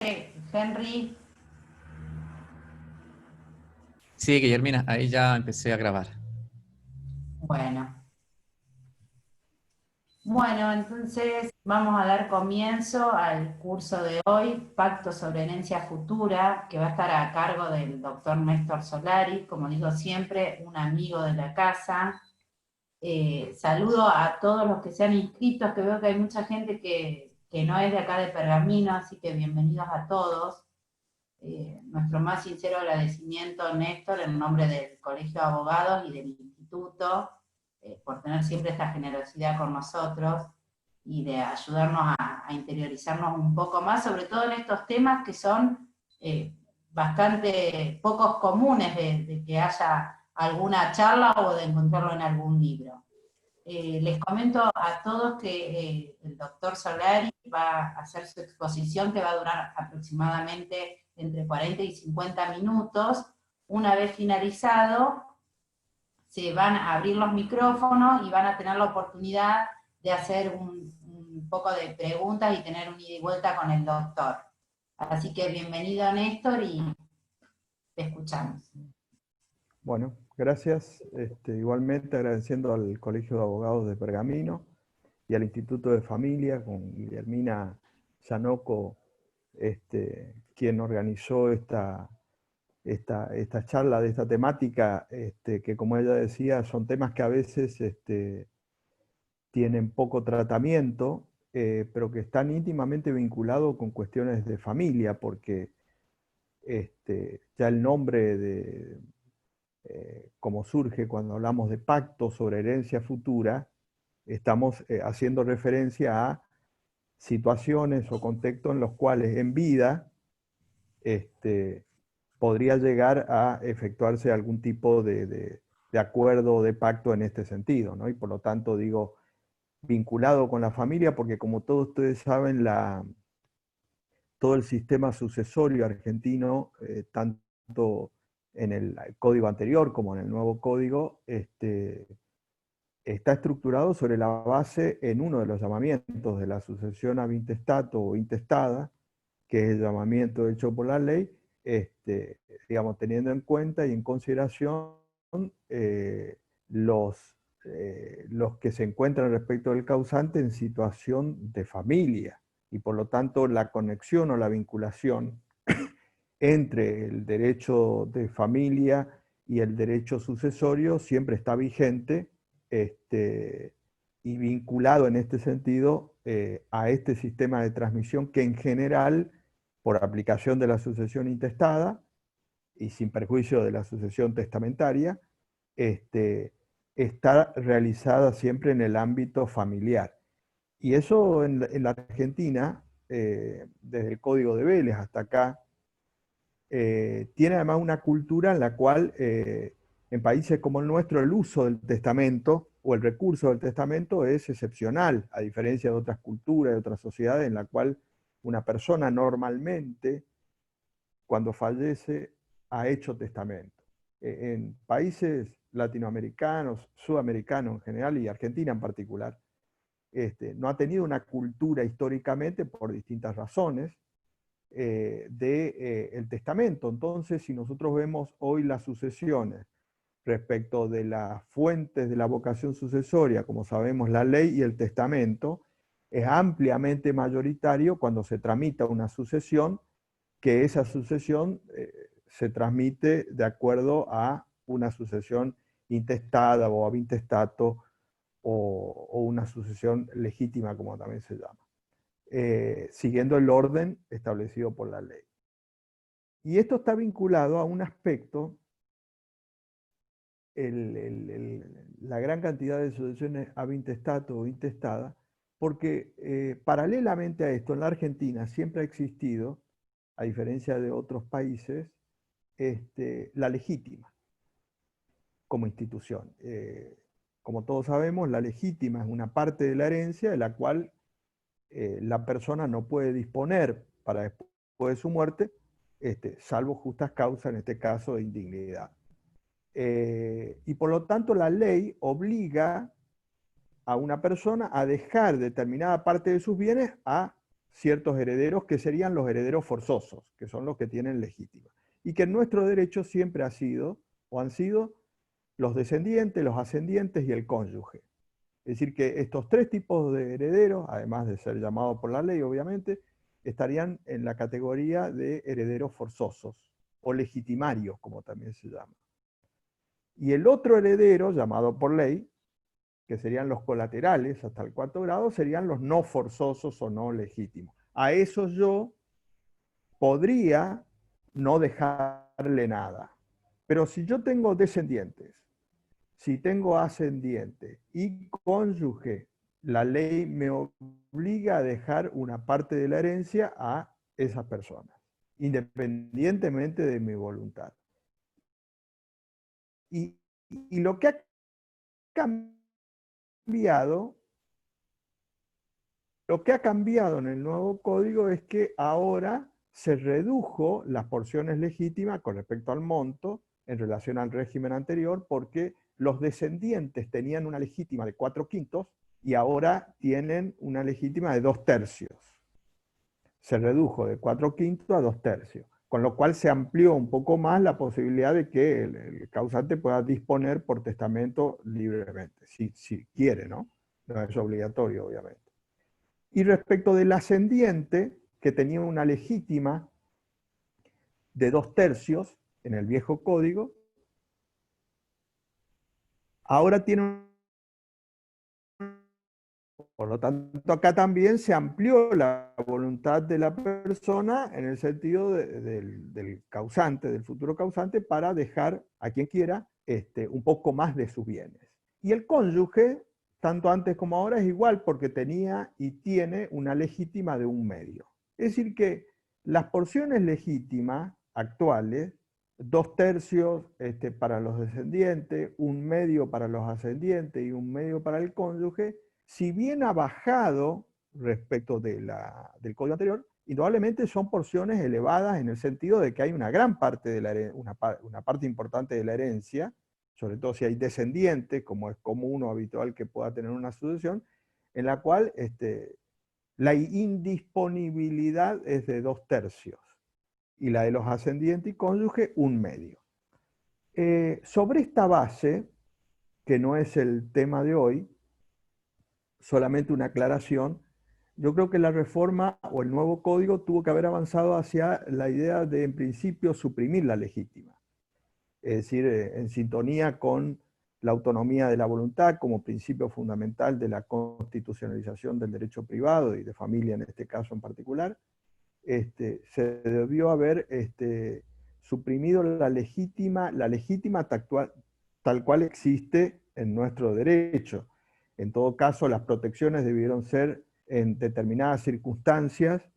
Henry. Sí, Guillermina, ahí ya empecé a grabar. Bueno, bueno, entonces vamos a dar comienzo al curso de hoy, Pacto sobre Herencia Futura, que va a estar a cargo del doctor Néstor Solari, como digo siempre, un amigo de la casa. Saludo a todos los que se han inscrito, que veo que hay mucha gente que no es de acá de Pergamino, así que bienvenidos a todos. Nuestro más sincero agradecimiento, Néstor, en nombre del Colegio de Abogados y del Instituto, por tener siempre esta generosidad con nosotros y de ayudarnos a interiorizarnos un poco más, sobre todo en estos temas que son bastante pocos comunes de que haya alguna charla o de encontrarlo en algún libro. Les comento a todos que el doctor Solari va a hacer su exposición que va a durar aproximadamente entre 40 y 50 minutos. Una vez finalizado, se van a abrir los micrófonos y van a tener la oportunidad de hacer un poco de preguntas y tener un ida y vuelta con el doctor. Así que bienvenido Néstor y te escuchamos. Bueno, gracias. Igualmente agradeciendo al Colegio de Abogados de Pergamino y al Instituto de Familia, con Guillermina Yanoco, quien organizó esta charla de esta temática, que como ella decía, son temas que a veces tienen poco tratamiento, pero que están íntimamente vinculados con cuestiones de familia, porque ya el nombre de como surge cuando hablamos de pacto sobre herencia futura, estamos haciendo referencia a situaciones o contextos en los cuales en vida este, podría llegar a efectuarse algún tipo de acuerdo o de pacto en este sentido, ¿no? Y por lo tanto digo vinculado con la familia, porque como todos ustedes saben, todo el sistema sucesorio argentino, tanto en el código anterior como en el nuevo código, está estructurado sobre la base en uno de los llamamientos de la sucesión ab intestato o intestada, que es el llamamiento hecho por la ley, digamos, teniendo en cuenta y en consideración eh, los, los que se encuentran respecto del causante en situación de familia, y por lo tanto la conexión o la vinculación entre el derecho de familia y el derecho sucesorio siempre está vigente, y vinculado en este sentido a este sistema de transmisión que en general, por aplicación de la sucesión intestada y sin perjuicio de la sucesión testamentaria, está realizada siempre en el ámbito familiar. Y eso en la Argentina, desde el Código de Vélez hasta acá, tiene además una cultura en la cual en países como el nuestro el uso del testamento o el recurso del testamento es excepcional, a diferencia de otras culturas, de otras sociedades en la cual una persona normalmente cuando fallece ha hecho testamento. En países latinoamericanos, sudamericanos en general y Argentina en particular, no ha tenido una cultura históricamente por distintas razones del testamento. Entonces, si nosotros vemos hoy las sucesiones respecto de las fuentes de la vocación sucesoria, como sabemos, la ley y el testamento, es ampliamente mayoritario cuando se tramita una sucesión, que esa sucesión se transmite de acuerdo a una sucesión intestada o ab intestato o una sucesión legítima, como también se llama, siguiendo el orden establecido por la ley. Y esto está vinculado a un aspecto, la gran cantidad de sucesiones ab intestato o intestada, porque paralelamente a esto, en la Argentina siempre ha existido, a diferencia de otros países, la legítima como institución. Como todos sabemos, la legítima es una parte de la herencia de la cual la persona no puede disponer para después de su muerte, salvo justas causas, en este caso de indignidad. Y por lo tanto la ley obliga a una persona a dejar determinada parte de sus bienes a ciertos herederos que serían los herederos forzosos, que son los que tienen legítima. Y que en nuestro derecho siempre ha sido, o han sido, los descendientes, los ascendientes y el cónyuge. Es decir, que estos tres tipos de herederos, además de ser llamados por la ley, obviamente, estarían en la categoría de herederos forzosos, o legitimarios, como también se llama. Y el otro heredero, llamado por ley, que serían los colaterales hasta el 4º grado, serían los no forzosos o no legítimos. A esos yo podría no dejarle nada. Pero si yo tengo descendientes, si tengo ascendiente y cónyuge, la ley me obliga a dejar una parte de la herencia a esas personas, independientemente de mi voluntad. Y lo que ha cambiado, en el nuevo código es que ahora se redujo las porciones legítimas con respecto al monto en relación al régimen anterior, porque los descendientes tenían una legítima de 4/5 y ahora tienen una legítima de 2/3. Se redujo de 4/5 a 2/3, con lo cual se amplió un poco más la posibilidad de que el causante pueda disponer por testamento libremente, si quiere, ¿no? No es obligatorio, obviamente. Y respecto del ascendiente, que tenía una legítima de 2/3 en el viejo código, ahora tiene. Por lo tanto, acá también se amplió la voluntad de la persona en el sentido del causante, del futuro causante, para dejar a quien quiera un poco más de sus bienes. Y el cónyuge, tanto antes como ahora, es igual porque tenía y tiene una legítima de 1/2. Es decir que las porciones legítimas actuales, 2/3 para los descendientes, 1/2 para los ascendientes y 1/2 para el cónyuge, si bien ha bajado respecto del código anterior, indudablemente son porciones elevadas en el sentido de que hay una gran parte de una parte importante de la herencia, sobre todo si hay descendientes, como es común o habitual que pueda tener una sucesión, en la cual la indisponibilidad es de 2/3 y la de los ascendientes y cónyuge 1/2. Sobre esta base, que no es el tema de hoy, solamente una aclaración, yo creo que la reforma o el nuevo código tuvo que haber avanzado hacia la idea de, en principio, suprimir la legítima. Es decir, en sintonía con la autonomía de la voluntad como principio fundamental de la constitucionalización del derecho privado y de familia en este caso en particular, se debió haber suprimido la legítima tal cual existe en nuestro derecho. En todo caso, las protecciones debieron ser en determinadas circunstancias,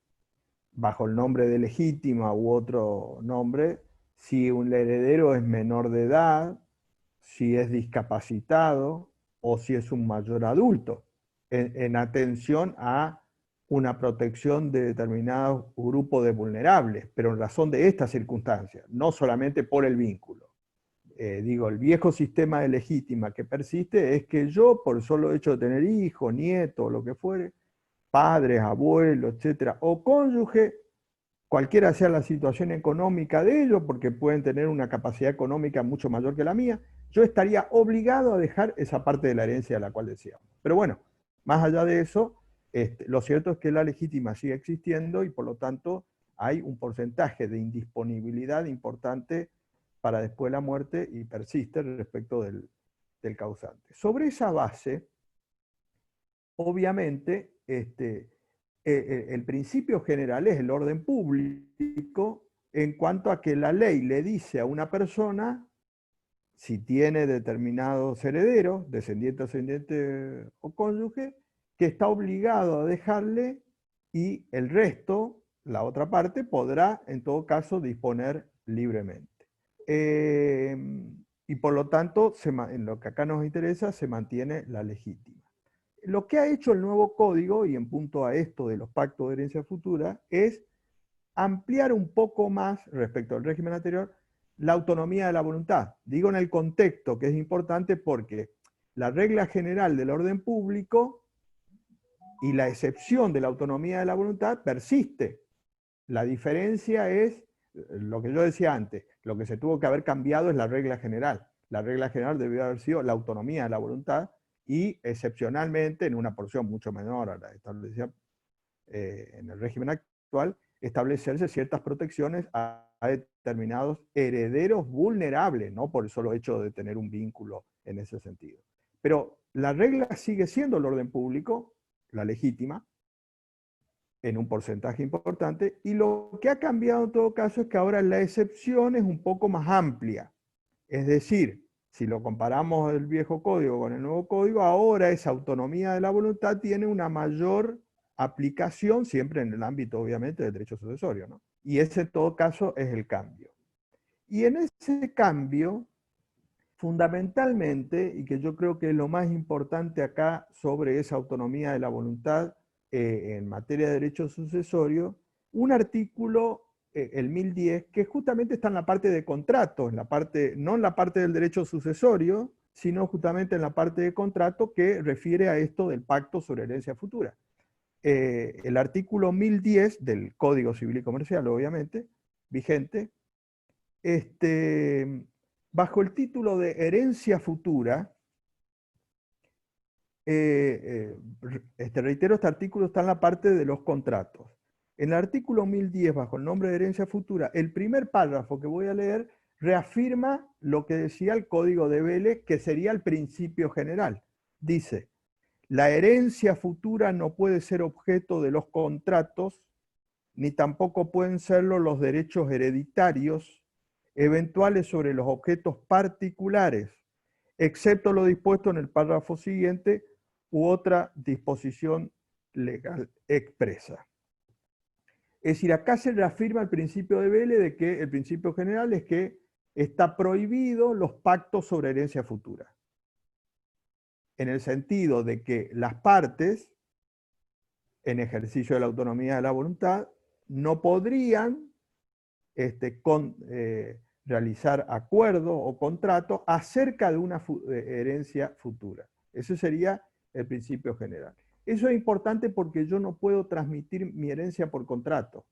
bajo el nombre de legítima u otro nombre, si un heredero es menor de edad, si es discapacitado o si es un mayor adulto, en atención a una protección de determinado grupo de vulnerables, pero en razón de estas circunstancias, no solamente por el vínculo. El viejo sistema de legítima que persiste es que yo, por el solo hecho de tener hijos, nietos, lo que fuere, padres, abuelos, etcétera, o cónyuge, cualquiera sea la situación económica de ellos, porque pueden tener una capacidad económica mucho mayor que la mía, yo estaría obligado a dejar esa parte de la herencia de la cual decíamos. Pero bueno, más allá de eso, lo cierto es que la legítima sigue existiendo y por lo tanto hay un porcentaje de indisponibilidad importante para después de la muerte y persiste respecto del causante. Sobre esa base, obviamente, el principio general es el orden público en cuanto a que la ley le dice a una persona, si tiene determinados herederos, descendiente, ascendiente o cónyuge, que está obligado a dejarle y el resto, la otra parte, podrá en todo caso disponer libremente. Y por lo tanto, en lo que acá nos interesa, se mantiene la legítima. Lo que ha hecho el nuevo código, y en punto a esto de los pactos de herencia futura, es ampliar un poco más, respecto al régimen anterior, la autonomía de la voluntad. Digo en el contexto que es importante porque la regla general del orden público y la excepción de la autonomía de la voluntad persiste. La diferencia es lo que yo decía antes, lo que se tuvo que haber cambiado es la regla general. La regla general debió haber sido la autonomía de la voluntad y excepcionalmente, en una porción mucho menor a la establecida en el régimen actual, establecerse ciertas protecciones a determinados herederos vulnerables, no por el solo hecho de tener un vínculo en ese sentido. Pero la regla sigue siendo el orden público, la legítima, en un porcentaje importante, y lo que ha cambiado en todo caso es que ahora la excepción es un poco más amplia. Es decir, si lo comparamos el viejo código con el nuevo código, ahora esa autonomía de la voluntad tiene una mayor aplicación, siempre en el ámbito obviamente del derecho sucesorio, ¿no? Y ese en todo caso es el cambio. Y en ese cambio, fundamentalmente, y que yo creo que es lo más importante acá sobre esa autonomía de la voluntad en materia de derecho sucesorio, un artículo, el 1010, que justamente está en la parte de contrato, en la parte, no en la parte del derecho sucesorio, sino justamente en la parte de contrato que refiere a esto del pacto sobre herencia futura. El artículo 1010 del Código Civil y Comercial, obviamente, vigente, bajo el título de herencia futura, reitero, este artículo está en la parte de los contratos. En el artículo 1010, bajo el nombre de herencia futura, el primer párrafo que voy a leer reafirma lo que decía el Código de Vélez, que sería el principio general. Dice: la herencia futura no puede ser objeto de los contratos, ni tampoco pueden serlo los derechos hereditarios eventuales sobre los objetos particulares, excepto lo dispuesto en el párrafo siguiente u otra disposición legal expresa. Es decir, acá se reafirma el principio de Vélez de que el principio general es que está prohibido los pactos sobre herencia futura. En el sentido de que las partes, en ejercicio de la autonomía de la voluntad, no podrían realizar acuerdos o contratos acerca de una herencia futura. Ese sería el principio general. Eso es importante porque yo no puedo transmitir mi herencia por contrato.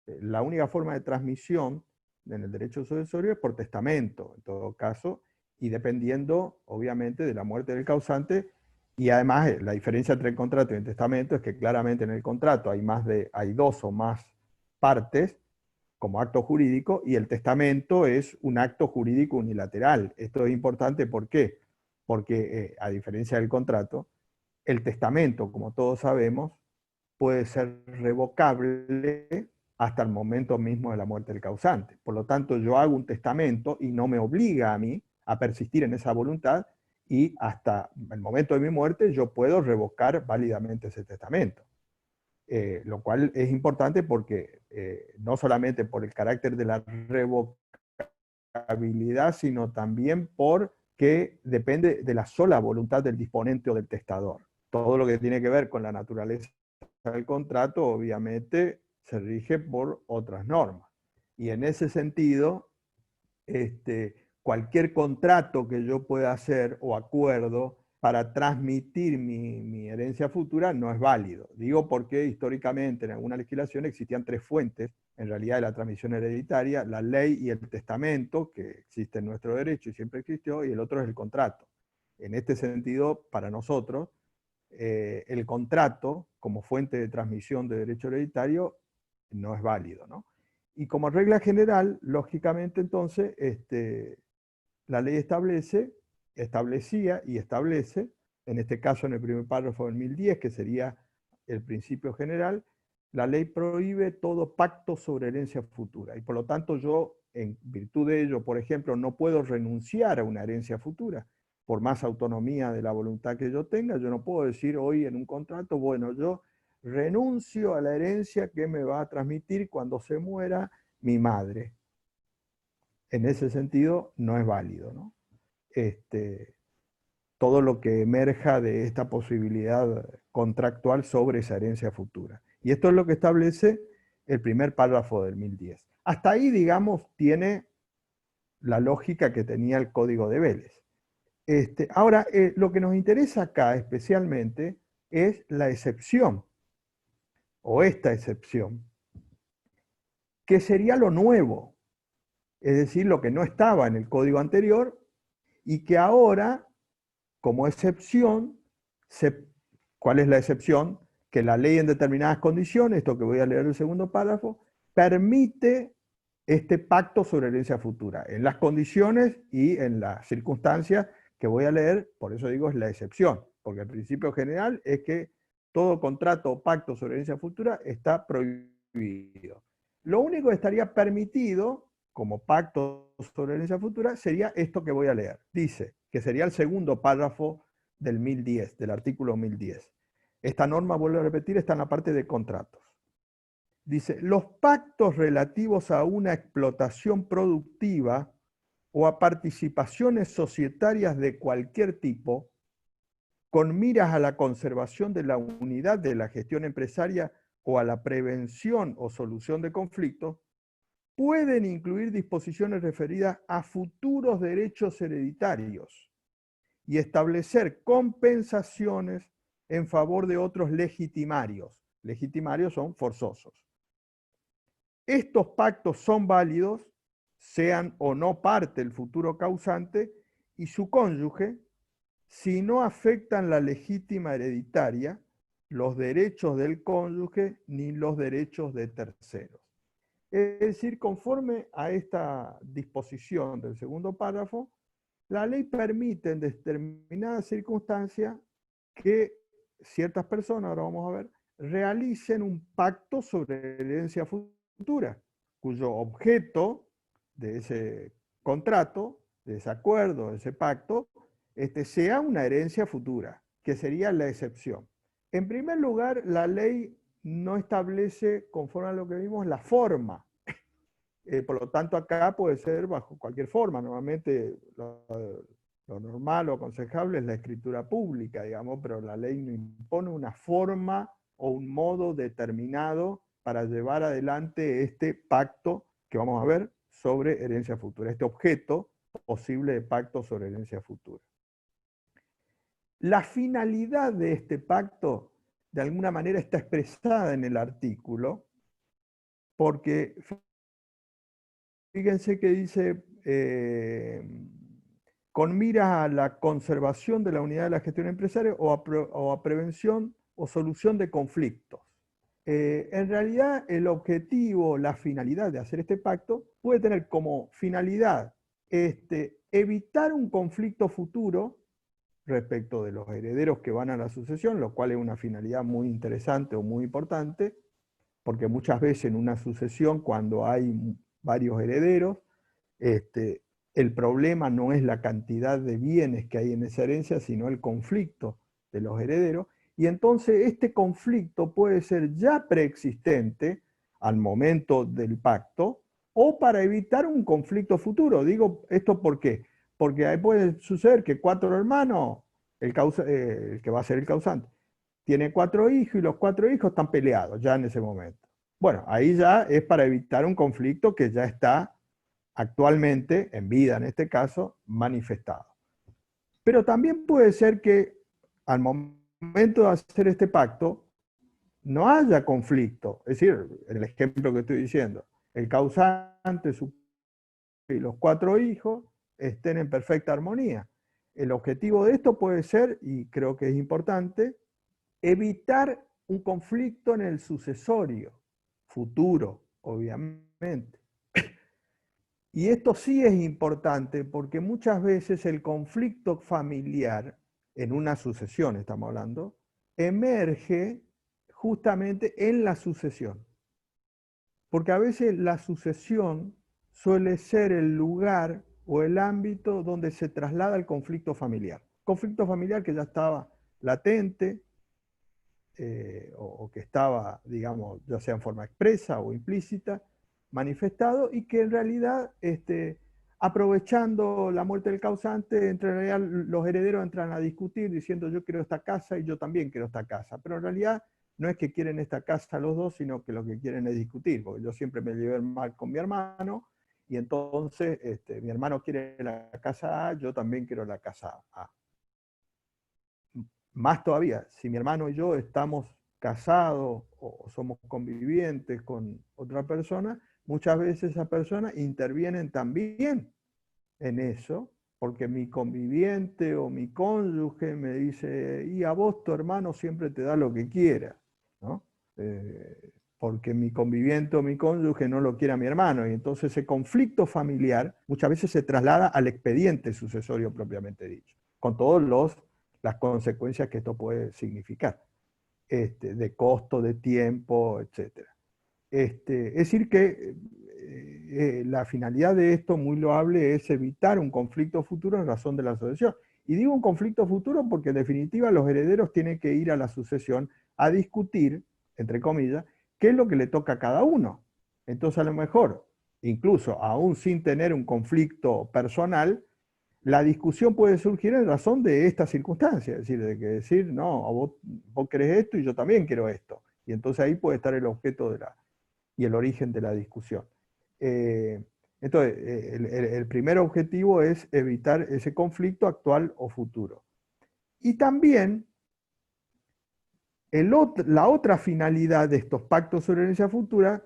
La única forma de transmisión en el derecho sucesorio es por testamento, en todo caso, y dependiendo, obviamente, de la muerte del causante. Y además, la diferencia entre el contrato y el testamento es que claramente en el contrato hay dos o más partes como acto jurídico, y el testamento es un acto jurídico unilateral. Esto es importante, ¿por qué? Porque a diferencia del contrato, el testamento, como todos sabemos, puede ser revocable hasta el momento mismo de la muerte del causante. Por lo tanto, yo hago un testamento y no me obliga a mí a persistir en esa voluntad, y hasta el momento de mi muerte yo puedo revocar válidamente ese testamento. Lo cual es importante porque no solamente por el carácter de la revocabilidad, sino también porque depende de la sola voluntad del disponente o del testador. Todo lo que tiene que ver con la naturaleza del contrato, obviamente, se rige por otras normas. Y en ese sentido, cualquier contrato que yo pueda hacer o acuerdo para transmitir mi herencia futura no es válido. Digo porque históricamente en alguna legislación existían tres fuentes, en realidad, de la transmisión hereditaria: la ley y el testamento, que existe en nuestro derecho y siempre existió, y el otro es el contrato. En este sentido, para nosotros, el contrato como fuente de transmisión de derecho hereditario no es válido, ¿no? Y como regla general, lógicamente entonces, la ley establecía y establece, en este caso en el primer párrafo del 1010, que sería el principio general, la ley prohíbe todo pacto sobre herencia futura. Y por lo tanto yo, en virtud de ello, por ejemplo, no puedo renunciar a una herencia futura. Por más autonomía de la voluntad que yo tenga, yo no puedo decir hoy en un contrato: bueno, yo renuncio a la herencia que me va a transmitir cuando se muera mi madre. En ese sentido, no es válido, ¿no? Todo lo que emerja de esta posibilidad contractual sobre esa herencia futura. Y esto es lo que establece el primer párrafo del 1010. Hasta ahí, digamos, tiene la lógica que tenía el Código de Vélez. Ahora, lo que nos interesa acá especialmente es la excepción, o esta excepción, que sería lo nuevo, es decir, lo que no estaba en el código anterior y que ahora, como excepción, ¿cuál es la excepción? Que la ley en determinadas condiciones, esto que voy a leer en el segundo párrafo, permite este pacto sobre herencia futura, en las condiciones y en las circunstancias que voy a leer, por eso digo es la excepción, porque el principio general es que todo contrato o pacto sobre herencia futura está prohibido. Lo único que estaría permitido como pacto sobre herencia futura sería esto que voy a leer. Dice que sería el segundo párrafo del 1010, del artículo 1010. Esta norma, vuelvo a repetir, está en la parte de contratos. Dice, los pactos relativos a una explotación productiva o a participaciones societarias de cualquier tipo, con miras a la conservación de la unidad de la gestión empresaria o a la prevención o solución de conflictos, pueden incluir disposiciones referidas a futuros derechos hereditarios y establecer compensaciones en favor de otros legitimarios. Legitimarios son forzosos. Estos pactos son válidos, sean o no parte del futuro causante y su cónyuge, si no afectan la legítima hereditaria, los derechos del cónyuge ni los derechos de terceros. Es decir, conforme a esta disposición del segundo párrafo, la ley permite en determinadas circunstancias que ciertas personas, ahora vamos a ver, realicen un pacto sobre herencia futura, cuyo objeto de ese contrato, de ese acuerdo, de ese pacto, sea una herencia futura, que sería la excepción. En primer lugar, la ley no establece, conforme a lo que vimos, la forma. Por lo tanto, acá puede ser bajo cualquier forma. Normalmente lo normal o aconsejable es la escritura pública, digamos, pero la ley no impone una forma o un modo determinado para llevar adelante este pacto que vamos a ver sobre herencia futura, este objeto posible de pacto sobre herencia futura. La finalidad de este pacto, de alguna manera, está expresada en el artículo, porque fíjense que dice, con miras a la conservación de la unidad de la gestión empresaria o a prevención o solución de conflictos. En realidad, el objetivo, la finalidad de hacer este pacto puede tener como finalidad evitar un conflicto futuro respecto de los herederos que van a la sucesión, lo cual es una finalidad muy interesante o muy importante, porque muchas veces en una sucesión, cuando hay varios herederos, el problema no es la cantidad de bienes que hay en esa herencia, sino el conflicto de los herederos. Y entonces este conflicto puede ser ya preexistente al momento del pacto o para evitar un conflicto futuro. Digo esto ¿por qué? Porque ahí puede suceder que 4 hermanos, el que va a ser el causante, tiene 4 hijos y los 4 hijos están peleados ya en ese momento. Bueno, ahí ya es para evitar un conflicto que ya está actualmente, en vida en este caso, manifestado. Pero también puede ser que al momento de hacer este pacto no haya conflicto. Es decir, en el ejemplo que estoy diciendo, el causante y los 4 hijos estén en perfecta armonía. El objetivo de esto puede ser, y creo que es importante, evitar un conflicto en el sucesorio futuro, obviamente. Y esto sí es importante porque muchas veces el conflicto familiar, en una sucesión estamos hablando, emerge justamente en la sucesión. Porque a veces la sucesión suele ser el lugar o el ámbito donde se traslada el conflicto familiar. Conflicto familiar que ya estaba latente, o que estaba, digamos, ya sea en forma expresa o implícita, manifestado, y que en realidad, aprovechando la muerte del causante, en realidad los herederos entran a discutir diciendo yo quiero esta casa y yo también quiero esta casa, pero en realidad no es que quieren esta casa los dos, sino que lo que quieren es discutir, porque yo siempre me llevé mal con mi hermano, y entonces mi hermano quiere la casa A, yo también quiero la casa A. más todavía, si mi hermano y yo estamos casados o somos convivientes con otra persona, muchas veces esa persona intervienen también en eso, porque mi conviviente o mi cónyuge me dice, y a vos tu hermano siempre te da lo que quiera, ¿no? Porque mi conviviente o mi cónyuge no lo quiere a mi hermano, y entonces ese conflicto familiar muchas veces se traslada al expediente sucesorio propiamente dicho, con todas las consecuencias que esto puede significar, de costo, de tiempo, etc. Es decir que la finalidad de esto, muy loable, es evitar un conflicto futuro en razón de la sucesión. Y digo un conflicto futuro porque en definitiva los herederos tienen que ir a la sucesión a discutir, entre comillas, qué es lo que le toca a cada uno. Entonces a lo mejor, incluso aún sin tener un conflicto personal, la discusión puede surgir en razón de esta circunstancia, es decir, de que decir, no, vos querés esto y yo también quiero esto. Y entonces ahí puede estar el objeto y el origen de la discusión. Entonces, el primer objetivo es evitar ese conflicto actual o futuro. Y también la otra finalidad de estos pactos sobre herencia futura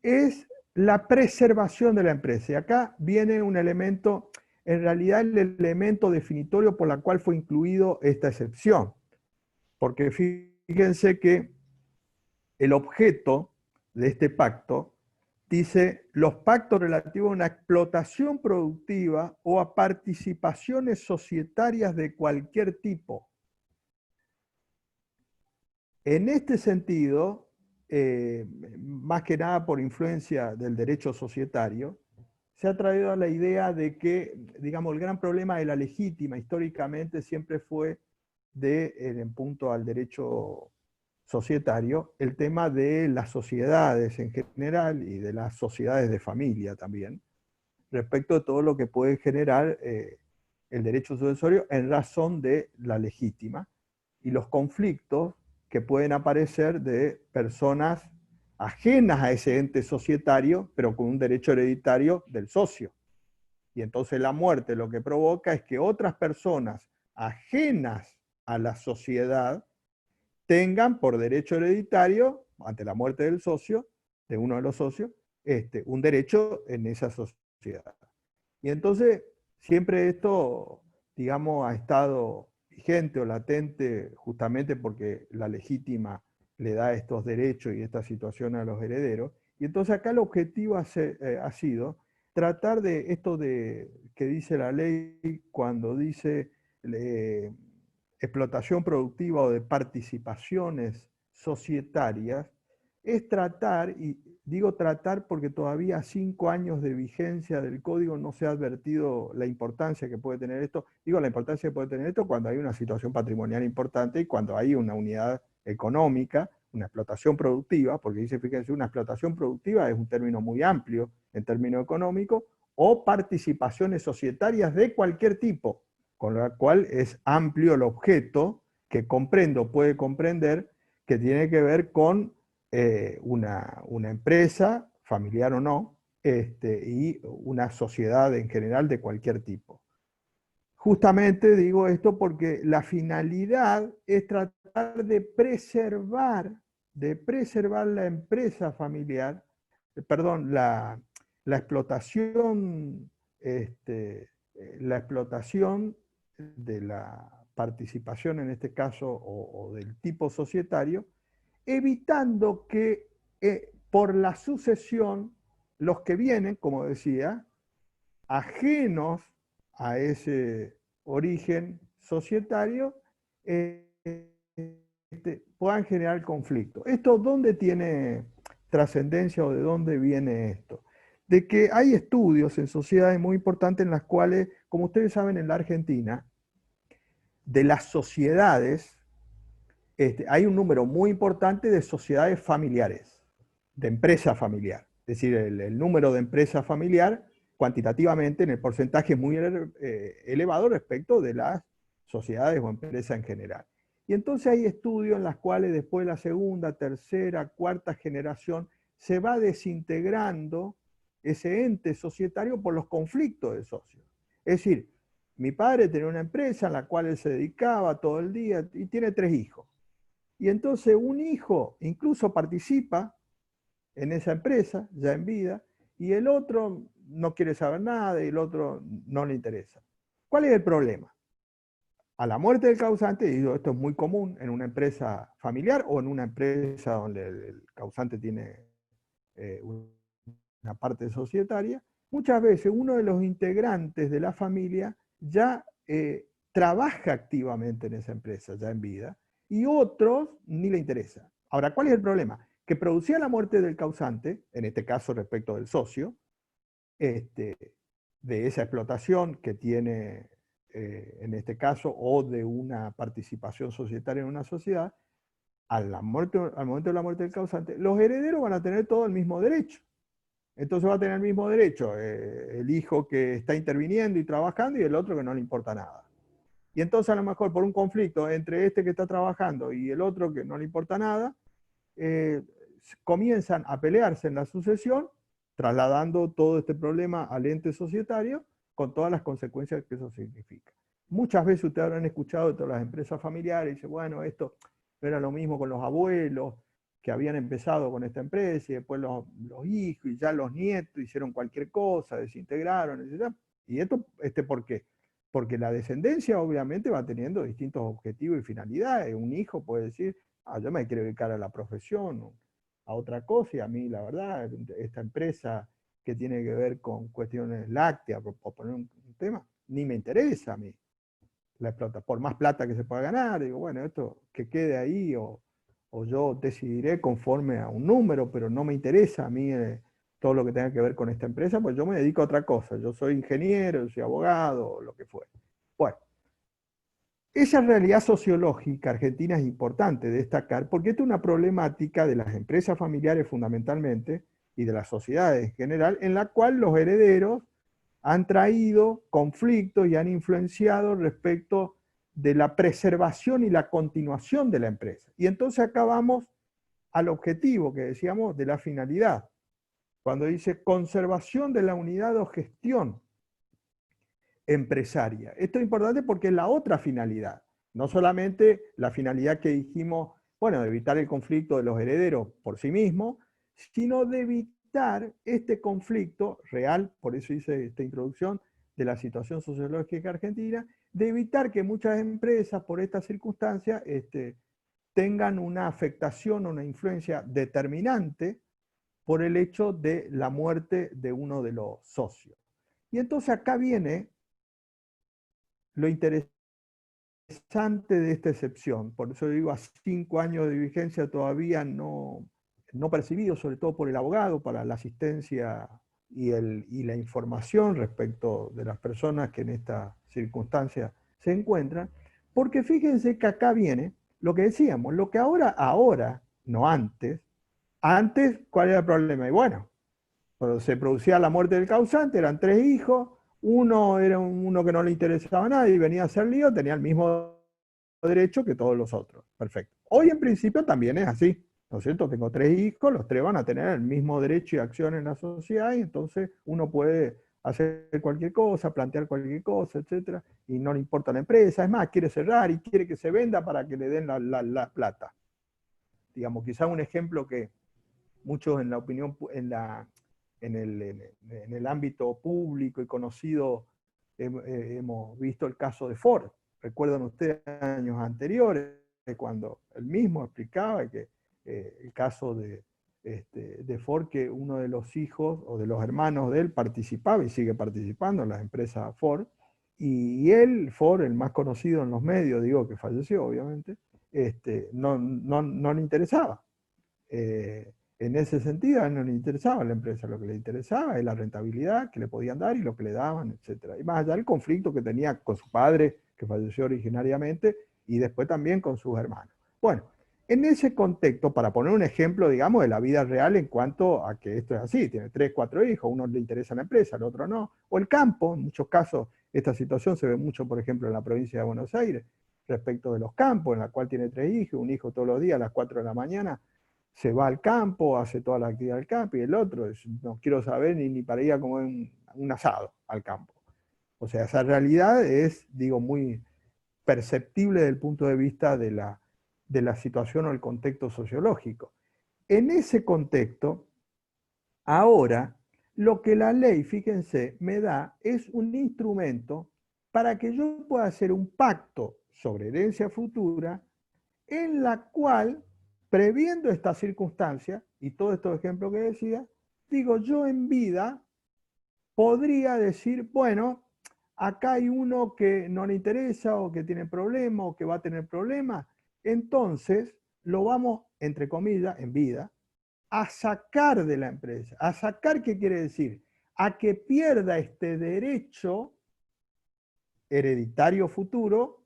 es la preservación de la empresa. Y acá viene un elemento, en realidad el elemento definitorio por el cual fue incluido esta excepción. Porque fíjense que el objeto de este pacto dice, los pactos relativos a una explotación productiva o a participaciones societarias de cualquier tipo. En este sentido, más que nada por influencia del derecho societario, se ha traído a la idea de que, digamos, el gran problema de la legítima históricamente siempre fue en punto al derecho societario, el tema de las sociedades en general y de las sociedades de familia también, respecto de todo lo que puede generar el derecho sucesorio en razón de la legítima y los conflictos que pueden aparecer de personas ajenas a ese ente societario, pero con un derecho hereditario del socio. Y entonces la muerte lo que provoca es que otras personas ajenas a la sociedad tengan por derecho hereditario, ante la muerte del socio, de uno de los socios, un derecho en esa sociedad. Y entonces siempre esto, digamos, ha estado vigente o latente justamente porque la legítima le da estos derechos y esta situación a los herederos. Y entonces acá el objetivo ha sido tratar de esto que dice la ley cuando dice explotación productiva o de participaciones societarias, es tratar, y digo tratar porque todavía a 5 años de vigencia del código no se ha advertido la importancia que puede tener esto. Digo la importancia que puede tener esto cuando hay una situación patrimonial importante y cuando hay una unidad económica, una explotación productiva, porque dice, fíjense, una explotación productiva es un término muy amplio en términos económicos, o participaciones societarias de cualquier tipo, con lo cual es amplio el objeto que puede comprender, que tiene que ver con una empresa, familiar o no, y una sociedad en general de cualquier tipo. Justamente digo esto porque la finalidad es tratar de preservar la empresa familiar, perdón, la explotación, la explotación de la participación en este caso o del tipo societario, evitando que por la sucesión los que vienen, como decía, ajenos a ese origen societario, puedan generar conflicto. ¿Esto dónde tiene trascendencia o de dónde viene esto? De que hay estudios en sociedades muy importantes en las cuales, como ustedes saben, en la Argentina, de las sociedades, hay un número muy importante de sociedades familiares, de empresa familiar. Es decir, el número de empresa familiar, cuantitativamente, en el porcentaje es muy elevado respecto de las sociedades o empresas en general. Y entonces hay estudios en los cuales después de la segunda, tercera, cuarta generación se va desintegrando ese ente societario por los conflictos de socios. Es decir, Mi padre tenía una empresa en la cual él se dedicaba todo el día y tiene 3 hijos. Y entonces un hijo incluso participa en esa empresa, ya en vida, y el otro no quiere saber nada y el otro no le interesa. ¿Cuál es el problema? A la muerte del causante, y esto es muy común en una empresa familiar o en una empresa donde el causante tiene una parte societaria, muchas veces uno de los integrantes de la familia ya trabaja activamente en esa empresa, ya en vida, y otros ni le interesa. Ahora, ¿cuál es el problema? Que producía la muerte del causante, en este caso respecto del socio, de esa explotación que tiene en este caso, o de una participación societaria en una sociedad, al momento de la muerte del causante, los herederos van a tener todo el mismo derecho. Entonces va a tener el mismo derecho el hijo que está interviniendo y trabajando y el otro que no le importa nada. Y entonces a lo mejor por un conflicto entre este que está trabajando y el otro que no le importa nada, comienzan a pelearse en la sucesión, trasladando todo este problema al ente societario, con todas las consecuencias que eso significa. Muchas veces ustedes habrán escuchado de todas las empresas familiares, y dice, bueno, esto no era lo mismo con los abuelos, que habían empezado con esta empresa, y después los hijos, y ya los nietos hicieron cualquier cosa, desintegraron, etc. ¿Y esto por qué? Porque la descendencia obviamente va teniendo distintos objetivos y finalidades. Un hijo puede decir, yo me quiero dedicar a la profesión, a otra cosa, y a mí la verdad, esta empresa que tiene que ver con cuestiones lácteas, por poner un tema, ni me interesa a mí la explota, por más plata que se pueda ganar, digo, bueno, esto que quede ahí, o yo decidiré conforme a un número, pero no me interesa a mí todo lo que tenga que ver con esta empresa, pues yo me dedico a otra cosa, yo soy ingeniero, yo soy abogado, lo que fuera. Bueno, esa realidad sociológica argentina es importante destacar porque esta es una problemática de las empresas familiares fundamentalmente y de las sociedades en general, en la cual los herederos han traído conflictos y han influenciado respecto de la preservación y la continuación de la empresa. Y entonces acá vamos al objetivo que decíamos de la finalidad, cuando dice conservación de la unidad o gestión empresaria. Esto es importante porque es la otra finalidad, no solamente la finalidad que dijimos, bueno, de evitar el conflicto de los herederos por sí mismos, sino de evitar este conflicto real, por eso hice esta introducción de la situación sociológica argentina, de evitar que muchas empresas por esta circunstancia tengan una afectación o una influencia determinante por el hecho de la muerte de uno de los socios. Y entonces acá viene lo interesante de esta excepción, por eso digo, a 5 años de vigencia todavía no percibido, sobre todo por el abogado, para la asistencia y la información respecto de las personas que en esta circunstancia se encuentran, porque fíjense que acá viene lo que decíamos, lo que ahora, no antes, ¿cuál era el problema? Y bueno, cuando se producía la muerte del causante, eran 3 hijos, uno era uno que no le interesaba nada y venía a hacer lío, tenía el mismo derecho que todos los otros. Perfecto. Hoy en principio también es así, ¿no es cierto? Tengo 3 hijos, los 3 van a tener el mismo derecho y acción en la sociedad y entonces uno puede hacer cualquier cosa, plantear cualquier cosa, etcétera, y no le importa la empresa, es más, quiere cerrar y quiere que se venda para que le den la plata. Digamos, quizá un ejemplo que muchos en la opinión, en el ámbito público y conocido, hemos visto el caso de Ford. Recuerdan ustedes años anteriores, cuando él mismo explicaba que el caso de Ford, que uno de los hijos o de los hermanos de él participaba y sigue participando en la empresa Ford, y él, Ford, el más conocido en los medios, digo que falleció obviamente, no le interesaba. En ese sentido, a él no le interesaba la empresa, lo que le interesaba es la rentabilidad que le podían dar y lo que le daban, etc. Y más allá del conflicto que tenía con su padre, que falleció originariamente, y después también con sus hermanos. Bueno, en ese contexto, para poner un ejemplo, digamos, de la vida real en cuanto a que esto es así, tiene 3, 4 hijos, uno le interesa la empresa, el otro no, o el campo, en muchos casos esta situación se ve mucho, por ejemplo, en la provincia de Buenos Aires, respecto de los campos, en la cual tiene 3 hijos, un hijo todos los días a las 4 de la mañana, se va al campo, hace toda la actividad del campo, y el otro, no quiero saber ni para ir a comer un asado al campo. O sea, esa realidad es, digo, muy perceptible desde el punto de vista de la situación o el contexto sociológico. En ese contexto, ahora, lo que la ley, fíjense, me da es un instrumento para que yo pueda hacer un pacto sobre herencia futura en la cual, previendo esta circunstancia, y todos estos ejemplos que decía, digo, yo en vida podría decir, bueno, acá hay uno que no le interesa o que tiene problemas o que va a tener problemas, entonces lo vamos, entre comillas, en vida, a sacar de la empresa. ¿A sacar qué quiere decir? A que pierda este derecho hereditario futuro,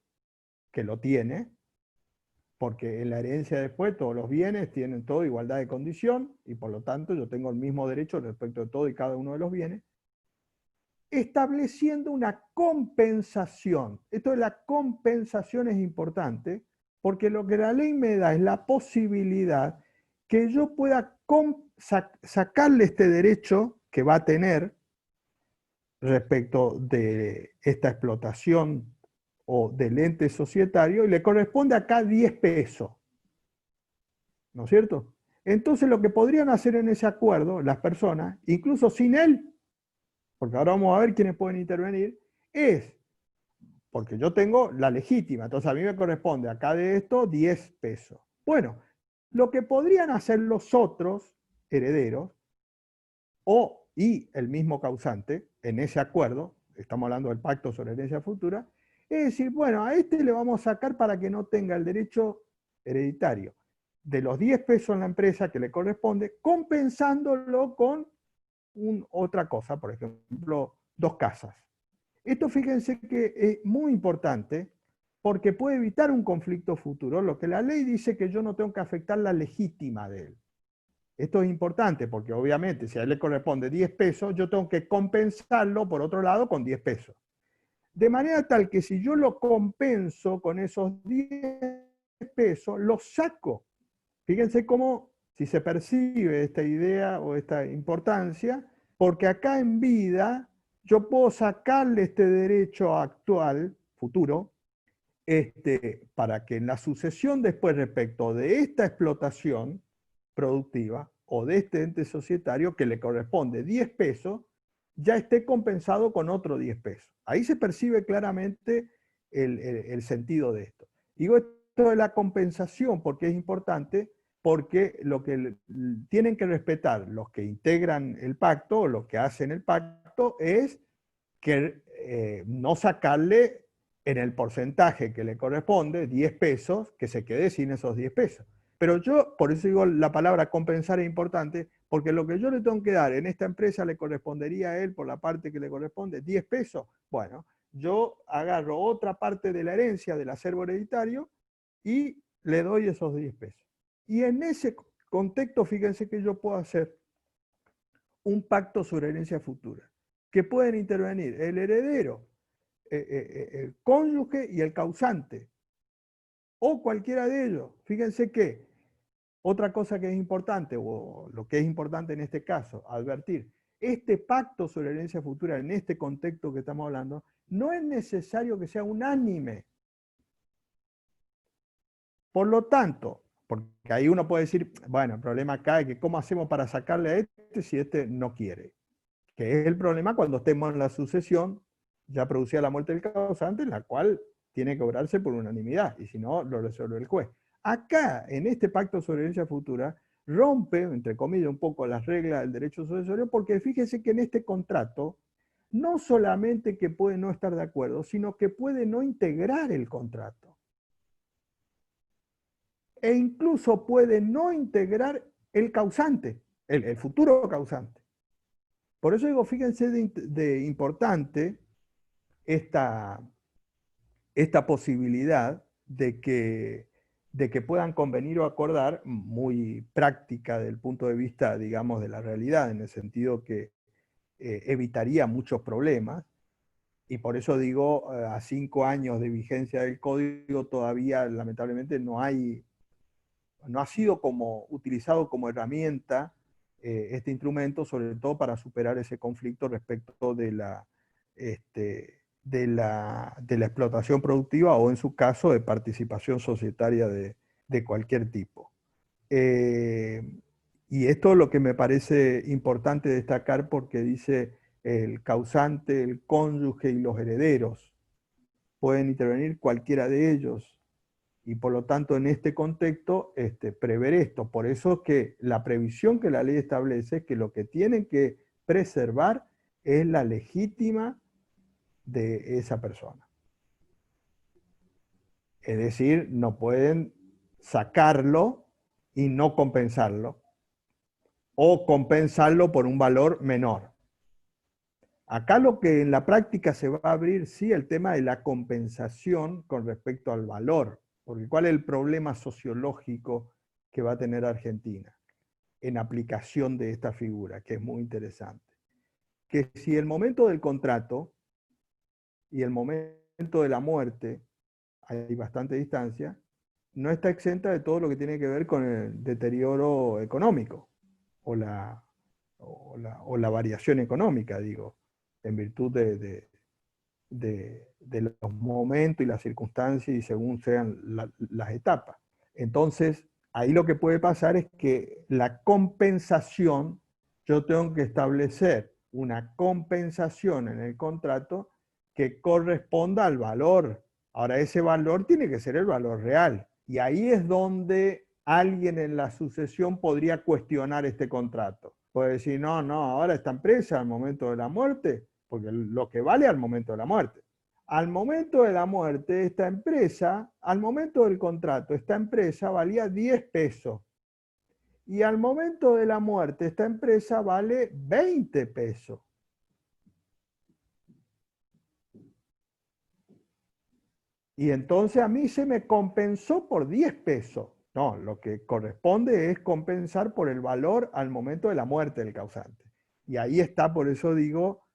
que lo tiene, porque en la herencia después todos los bienes tienen toda igualdad de condición y por lo tanto yo tengo el mismo derecho respecto de todo y cada uno de los bienes, estableciendo una compensación. Esto de la compensación es importante porque lo que la ley me da es la posibilidad que yo pueda sacarle este derecho que va a tener respecto de esta explotación o del ente societario y le corresponde acá 10 pesos. ¿No es cierto? Entonces lo que podrían hacer en ese acuerdo las personas, incluso sin él, porque ahora vamos a ver quiénes pueden intervenir, es, porque yo tengo la legítima, entonces a mí me corresponde acá de esto 10 pesos. Bueno, lo que podrían hacer los otros herederos, y el mismo causante, en ese acuerdo, estamos hablando del pacto sobre herencia futura, es decir, bueno, a este le vamos a sacar para que no tenga el derecho hereditario de los 10 pesos en la empresa que le corresponde, compensándolo con otra cosa, por ejemplo, 2 casas. Esto fíjense que es muy importante porque puede evitar un conflicto futuro, lo que la ley dice que yo no tengo que afectar la legítima de él. Esto es importante porque obviamente si a él le corresponde 10 pesos, yo tengo que compensarlo por otro lado con 10 pesos. De manera tal que si yo lo compenso con esos 10 pesos, lo saco. Fíjense cómo, si se percibe esta idea o esta importancia, porque acá en vida yo puedo sacarle este derecho actual, futuro, para que en la sucesión después respecto de esta explotación productiva o de este ente societario que le corresponde 10 pesos, ya esté compensado con otro 10 pesos. Ahí se percibe claramente el sentido de esto. Digo esto de la compensación porque es importante, porque lo que tienen que respetar los que integran el pacto o los que hacen el pacto es que no sacarle en el porcentaje que le corresponde 10 pesos, que se quede sin esos 10 pesos. Pero yo, por eso digo la palabra compensar es importante, porque lo que yo le tengo que dar en esta empresa le correspondería a él por la parte que le corresponde 10 pesos. Bueno, yo agarro otra parte de la herencia del acervo hereditario y le doy esos 10 pesos. Y en ese contexto, fíjense que yo puedo hacer un pacto sobre herencia futura, que pueden intervenir el heredero, el cónyuge y el causante, o cualquiera de ellos. Fíjense que otra cosa que es importante, o lo que es importante en este caso, advertir, este pacto sobre herencia futura, en este contexto que estamos hablando, no es necesario que sea unánime. Por lo tanto, porque ahí uno puede decir, bueno, el problema acá es que cómo hacemos para sacarle a este si este no quiere. Que es el problema cuando estemos en la sucesión ya producida la muerte del causante, en la cual tiene que obrarse por unanimidad, y si no, lo resuelve el juez. Acá, en este pacto sobre herencia futura, rompe, entre comillas, un poco las reglas del derecho sucesorio, porque fíjese que en este contrato, no solamente que puede no estar de acuerdo, sino que puede no integrar el contrato. E incluso puede no integrar el causante, el futuro causante. Por eso digo, fíjense de importante esta posibilidad de que puedan convenir o acordar, muy práctica desde el punto de vista, digamos, de la realidad, en el sentido que evitaría muchos problemas, y por eso digo, a 5 años de vigencia del código todavía lamentablemente no ha sido utilizado como herramienta este instrumento, sobre todo para superar ese conflicto respecto de la de la explotación productiva o en su caso de participación societaria de cualquier tipo. Y esto es lo que me parece importante destacar porque dice el causante, el cónyuge y los herederos. Pueden intervenir cualquiera de ellos. Y por lo tanto, en este contexto, prever esto. Por eso es que la previsión que la ley establece es que lo que tienen que preservar es la legítima de esa persona. Es decir, no pueden sacarlo y no compensarlo, o compensarlo por un valor menor. Acá lo que en la práctica se va a abrir, sí, el tema de la compensación con respecto al valor, porque ¿cuál es el problema sociológico que va a tener Argentina en aplicación de esta figura, que es muy interesante? Que si el momento del contrato y el momento de la muerte hay bastante distancia, no está exenta de todo lo que tiene que ver con el deterioro económico o la variación económica, digo, en virtud de los momentos y las circunstancias y según sean las etapas. Entonces, ahí lo que puede pasar es que la compensación, yo tengo que establecer una compensación en el contrato que corresponda al valor. Ahora, ese valor tiene que ser el valor real. Y ahí es donde alguien en la sucesión podría cuestionar este contrato. Puede decir, no, ahora esta empresa al momento de la muerte, porque lo que vale al momento de la muerte. Al momento de la muerte, esta empresa, al momento del contrato, esta empresa valía 10 pesos. Y al momento de la muerte, esta empresa vale 20 pesos. Y entonces a mí se me compensó por 10 pesos. No, lo que corresponde es compensar por el valor al momento de la muerte del causante. Y ahí está, por eso digo,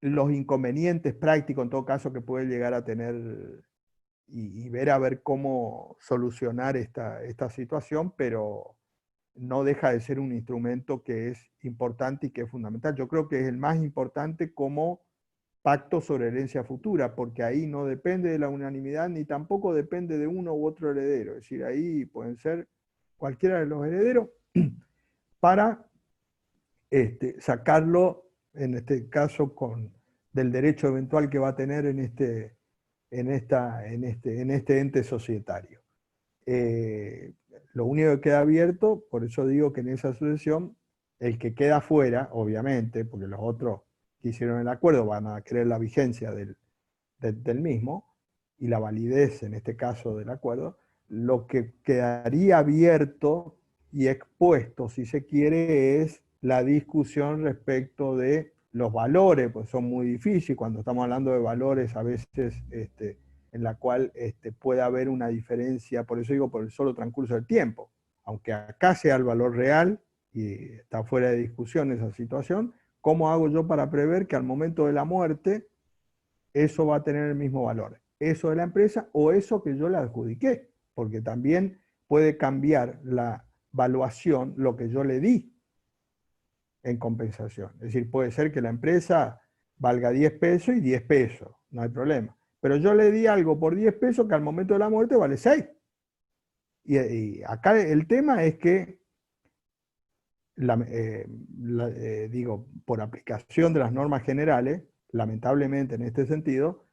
los inconvenientes prácticos en todo caso que puede llegar a tener y ver a ver cómo solucionar esta situación, pero no deja de ser un instrumento que es importante y que es fundamental. Yo creo que es el más importante como pacto sobre herencia futura, porque ahí no depende de la unanimidad ni tampoco depende de uno u otro heredero. Es decir, ahí pueden ser cualquiera de los herederos para sacarlo, en este caso, del derecho eventual que va a tener en este ente societario. Lo único que queda abierto, por eso digo que en esa sucesión, el que queda fuera, obviamente, porque los otros que hicieron el acuerdo van a querer la vigencia del mismo y la validez, en este caso, del acuerdo, lo que quedaría abierto y expuesto, si se quiere, es la discusión respecto de los valores, pues son muy difíciles, cuando estamos hablando de valores a veces en la cual puede haber una diferencia, por eso digo, por el solo transcurso del tiempo. Aunque acá sea el valor real, y está fuera de discusión esa situación, ¿cómo hago yo para prever que al momento de la muerte eso va a tener el mismo valor? Eso de la empresa o eso que yo le adjudiqué, porque también puede cambiar la valuación lo que yo le di en compensación. Es decir, puede ser que la empresa valga 10 pesos y 10 pesos, no hay problema. Pero yo le di algo por 10 pesos que al momento de la muerte vale 6. Y acá el tema es que, digo, por aplicación de las normas generales, lamentablemente en este sentido,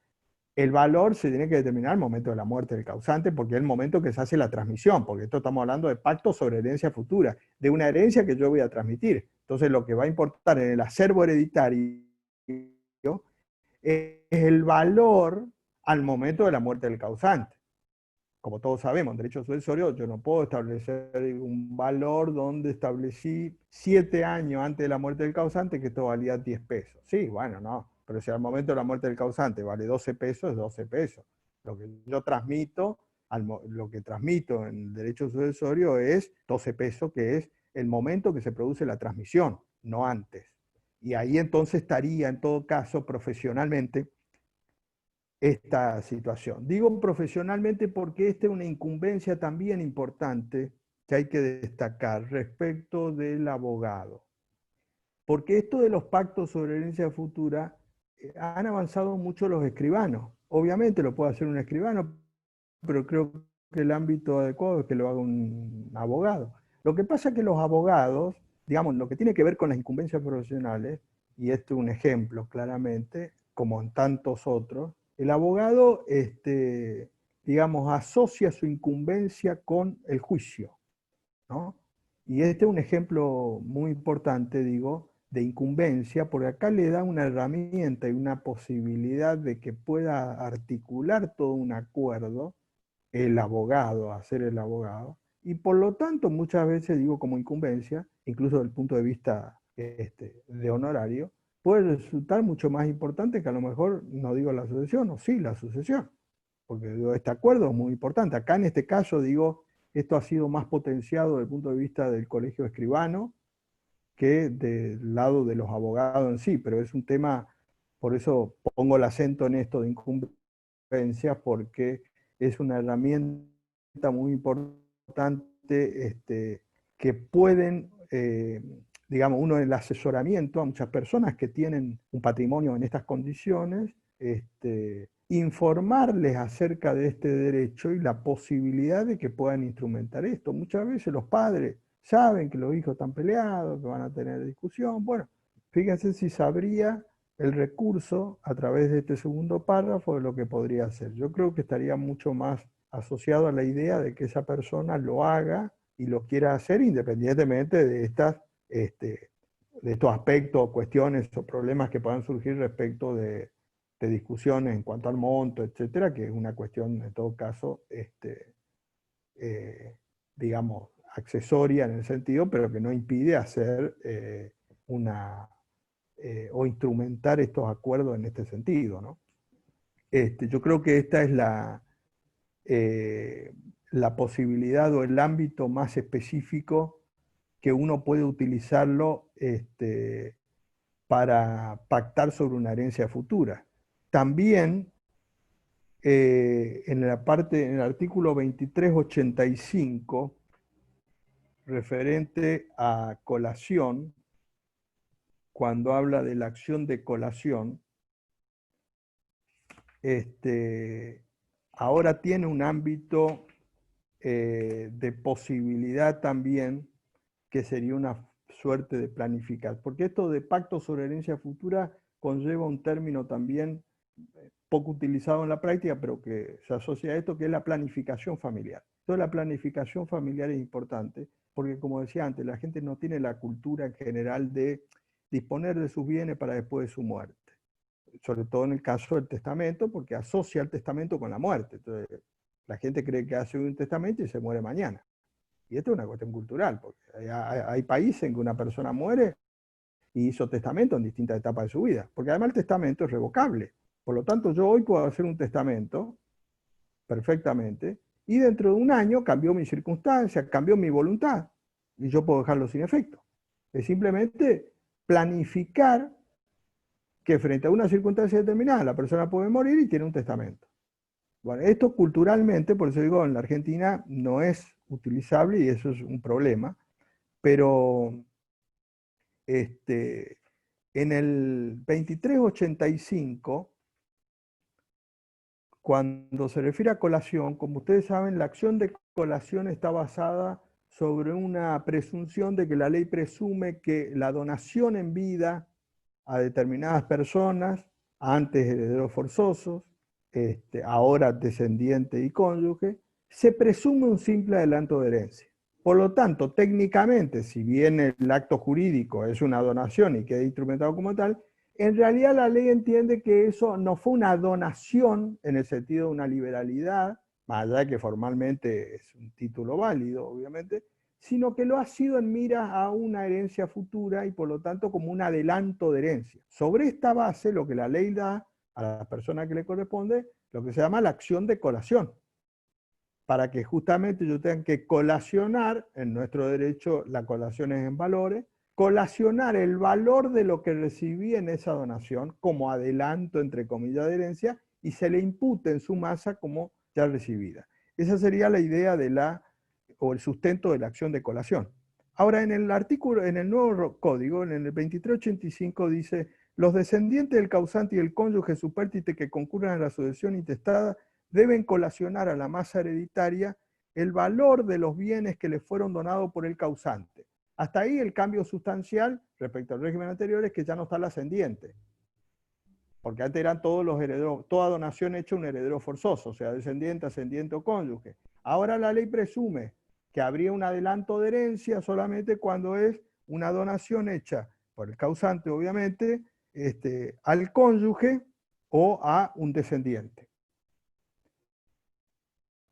el valor se tiene que determinar al momento de la muerte del causante, porque es el momento que se hace la transmisión, porque esto estamos hablando de pacto sobre herencia futura, de una herencia que yo voy a transmitir. Entonces lo que va a importar en el acervo hereditario es el valor al momento de la muerte del causante. Como todos sabemos, en derecho sucesorio yo no puedo establecer un valor donde establecí 7 años antes de la muerte del causante que esto valía 10 pesos. Sí, bueno, no. Pero si al momento de la muerte del causante vale 12 pesos, es 12 pesos. Lo que yo transmito, lo que transmito en el derecho sucesorio es 12 pesos, que es el momento que se produce la transmisión, no antes. Y ahí entonces estaría, en todo caso, profesionalmente, esta situación. Digo profesionalmente porque esta es una incumbencia también importante que hay que destacar respecto del abogado. Porque esto de los pactos sobre herencia futura, han avanzado mucho los escribanos. Obviamente lo puede hacer un escribano, pero creo que el ámbito adecuado es que lo haga un abogado. Lo que pasa es que los abogados, digamos, lo que tiene que ver con las incumbencias profesionales, y esto es un ejemplo claramente, como en tantos otros, el abogado, digamos, asocia su incumbencia con el juicio, ¿no? Y este es un ejemplo muy importante, digo, de incumbencia, porque acá le da una herramienta y una posibilidad de que pueda articular todo un acuerdo el abogado, hacer el abogado, y por lo tanto muchas veces digo como incumbencia, incluso desde el punto de vista de honorario, puede resultar mucho más importante que a lo mejor, no digo la sucesión, o sí la sucesión, porque digo, este acuerdo es muy importante. Acá en este caso, digo, esto ha sido más potenciado desde el punto de vista del colegio escribano que del lado de los abogados en sí, pero es un tema, por eso pongo el acento en esto de incumbencias, porque es una herramienta muy importante que pueden, digamos, uno en el asesoramiento a muchas personas que tienen un patrimonio en estas condiciones, informarles acerca de este derecho y la posibilidad de que puedan instrumentar esto. Muchas veces los padres saben que los hijos están peleados, que van a tener discusión. Bueno, fíjense si sabría el recurso a través de este segundo párrafo de lo que podría hacer. Yo creo que estaría mucho más asociado a la idea de que esa persona lo haga y lo quiera hacer independientemente de de estos aspectos, cuestiones o problemas que puedan surgir respecto de discusiones en cuanto al monto, etcétera, que es una cuestión en todo caso, digamos, accesoria en el sentido, pero que no impide hacer o instrumentar estos acuerdos en este sentido, ¿no? Yo creo que esta es la posibilidad o el ámbito más específico que uno puede utilizarlo para pactar sobre una herencia futura. También en el artículo 2385, referente a colación, cuando habla de la acción de colación, ahora tiene un ámbito de posibilidad también, que sería una suerte de planificar. Porque esto de pacto sobre herencia futura conlleva un término también poco utilizado en la práctica, pero que se asocia a esto, que es la planificación familiar. Toda la planificación familiar es importante, porque como decía antes, la gente no tiene la cultura en general de disponer de sus bienes para después de su muerte. Sobre todo en el caso del testamento, porque asocia el testamento con la muerte. Entonces, la gente cree que hace un testamento y se muere mañana. Y esto es una cuestión cultural, porque hay países en que una persona muere y hizo testamento en distintas etapas de su vida, porque además el testamento es revocable. Por lo tanto, yo hoy puedo hacer un testamento perfectamente y dentro de un año cambió mi circunstancia, cambió mi voluntad y yo puedo dejarlo sin efecto. Es simplemente planificar que frente a una circunstancia determinada la persona puede morir y tiene un testamento. Bueno, esto culturalmente, por eso digo, en la Argentina no es utilizable y eso es un problema, pero en el 2385, cuando se refiere a colación, como ustedes saben, la acción de colación está basada sobre una presunción de que la ley presume que la donación en vida a determinadas personas, antes herederos forzosos, ahora descendiente y cónyuge, se presume un simple adelanto de herencia. Por lo tanto, técnicamente, si bien el acto jurídico es una donación y queda instrumentado como tal, en realidad la ley entiende que eso no fue una donación en el sentido de una liberalidad, más allá de que formalmente es un título válido, obviamente, sino que lo ha sido en mira a una herencia futura y por lo tanto como un adelanto de herencia. Sobre esta base, lo que la ley da a la persona que le corresponde, lo que se llama la acción de colación, para que justamente yo tenga que colacionar, en nuestro derecho la colación es en valores, colacionar el valor de lo que recibí en esa donación como adelanto, entre comillas, de herencia, y se le impute en su masa como ya recibida. Esa sería la idea o el sustento de la acción de colación. Ahora, en el artículo, en el nuevo código, en el 2385 dice, los descendientes del causante y el cónyuge supérstite que concurran a la sucesión intestada deben colacionar a la masa hereditaria el valor de los bienes que les fueron donados por el causante. Hasta ahí el cambio sustancial respecto al régimen anterior es que ya no está el ascendiente. Porque antes eran todos los herederos, toda donación hecha un heredero forzoso, o sea, descendiente, ascendiente o cónyuge. Ahora la ley presume que habría un adelanto de herencia solamente cuando es una donación hecha por el causante, obviamente, al cónyuge o a un descendiente.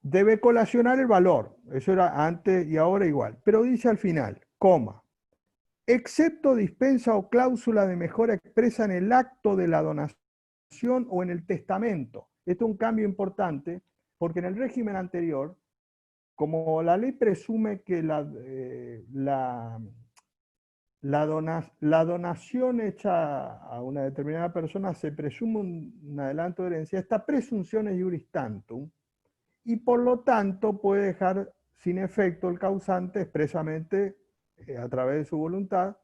Debe colacionar el valor, eso era antes y ahora igual, pero dice al final, coma, excepto dispensa o cláusula de mejora expresa en el acto de la donación o en el testamento. Esto es un cambio importante porque en el régimen anterior, como la ley presume que la donación hecha a una determinada persona se presume un adelanto de herencia, esta presunción es iuris tantum, y por lo tanto puede dejar sin efecto el causante expresamente a través de su voluntad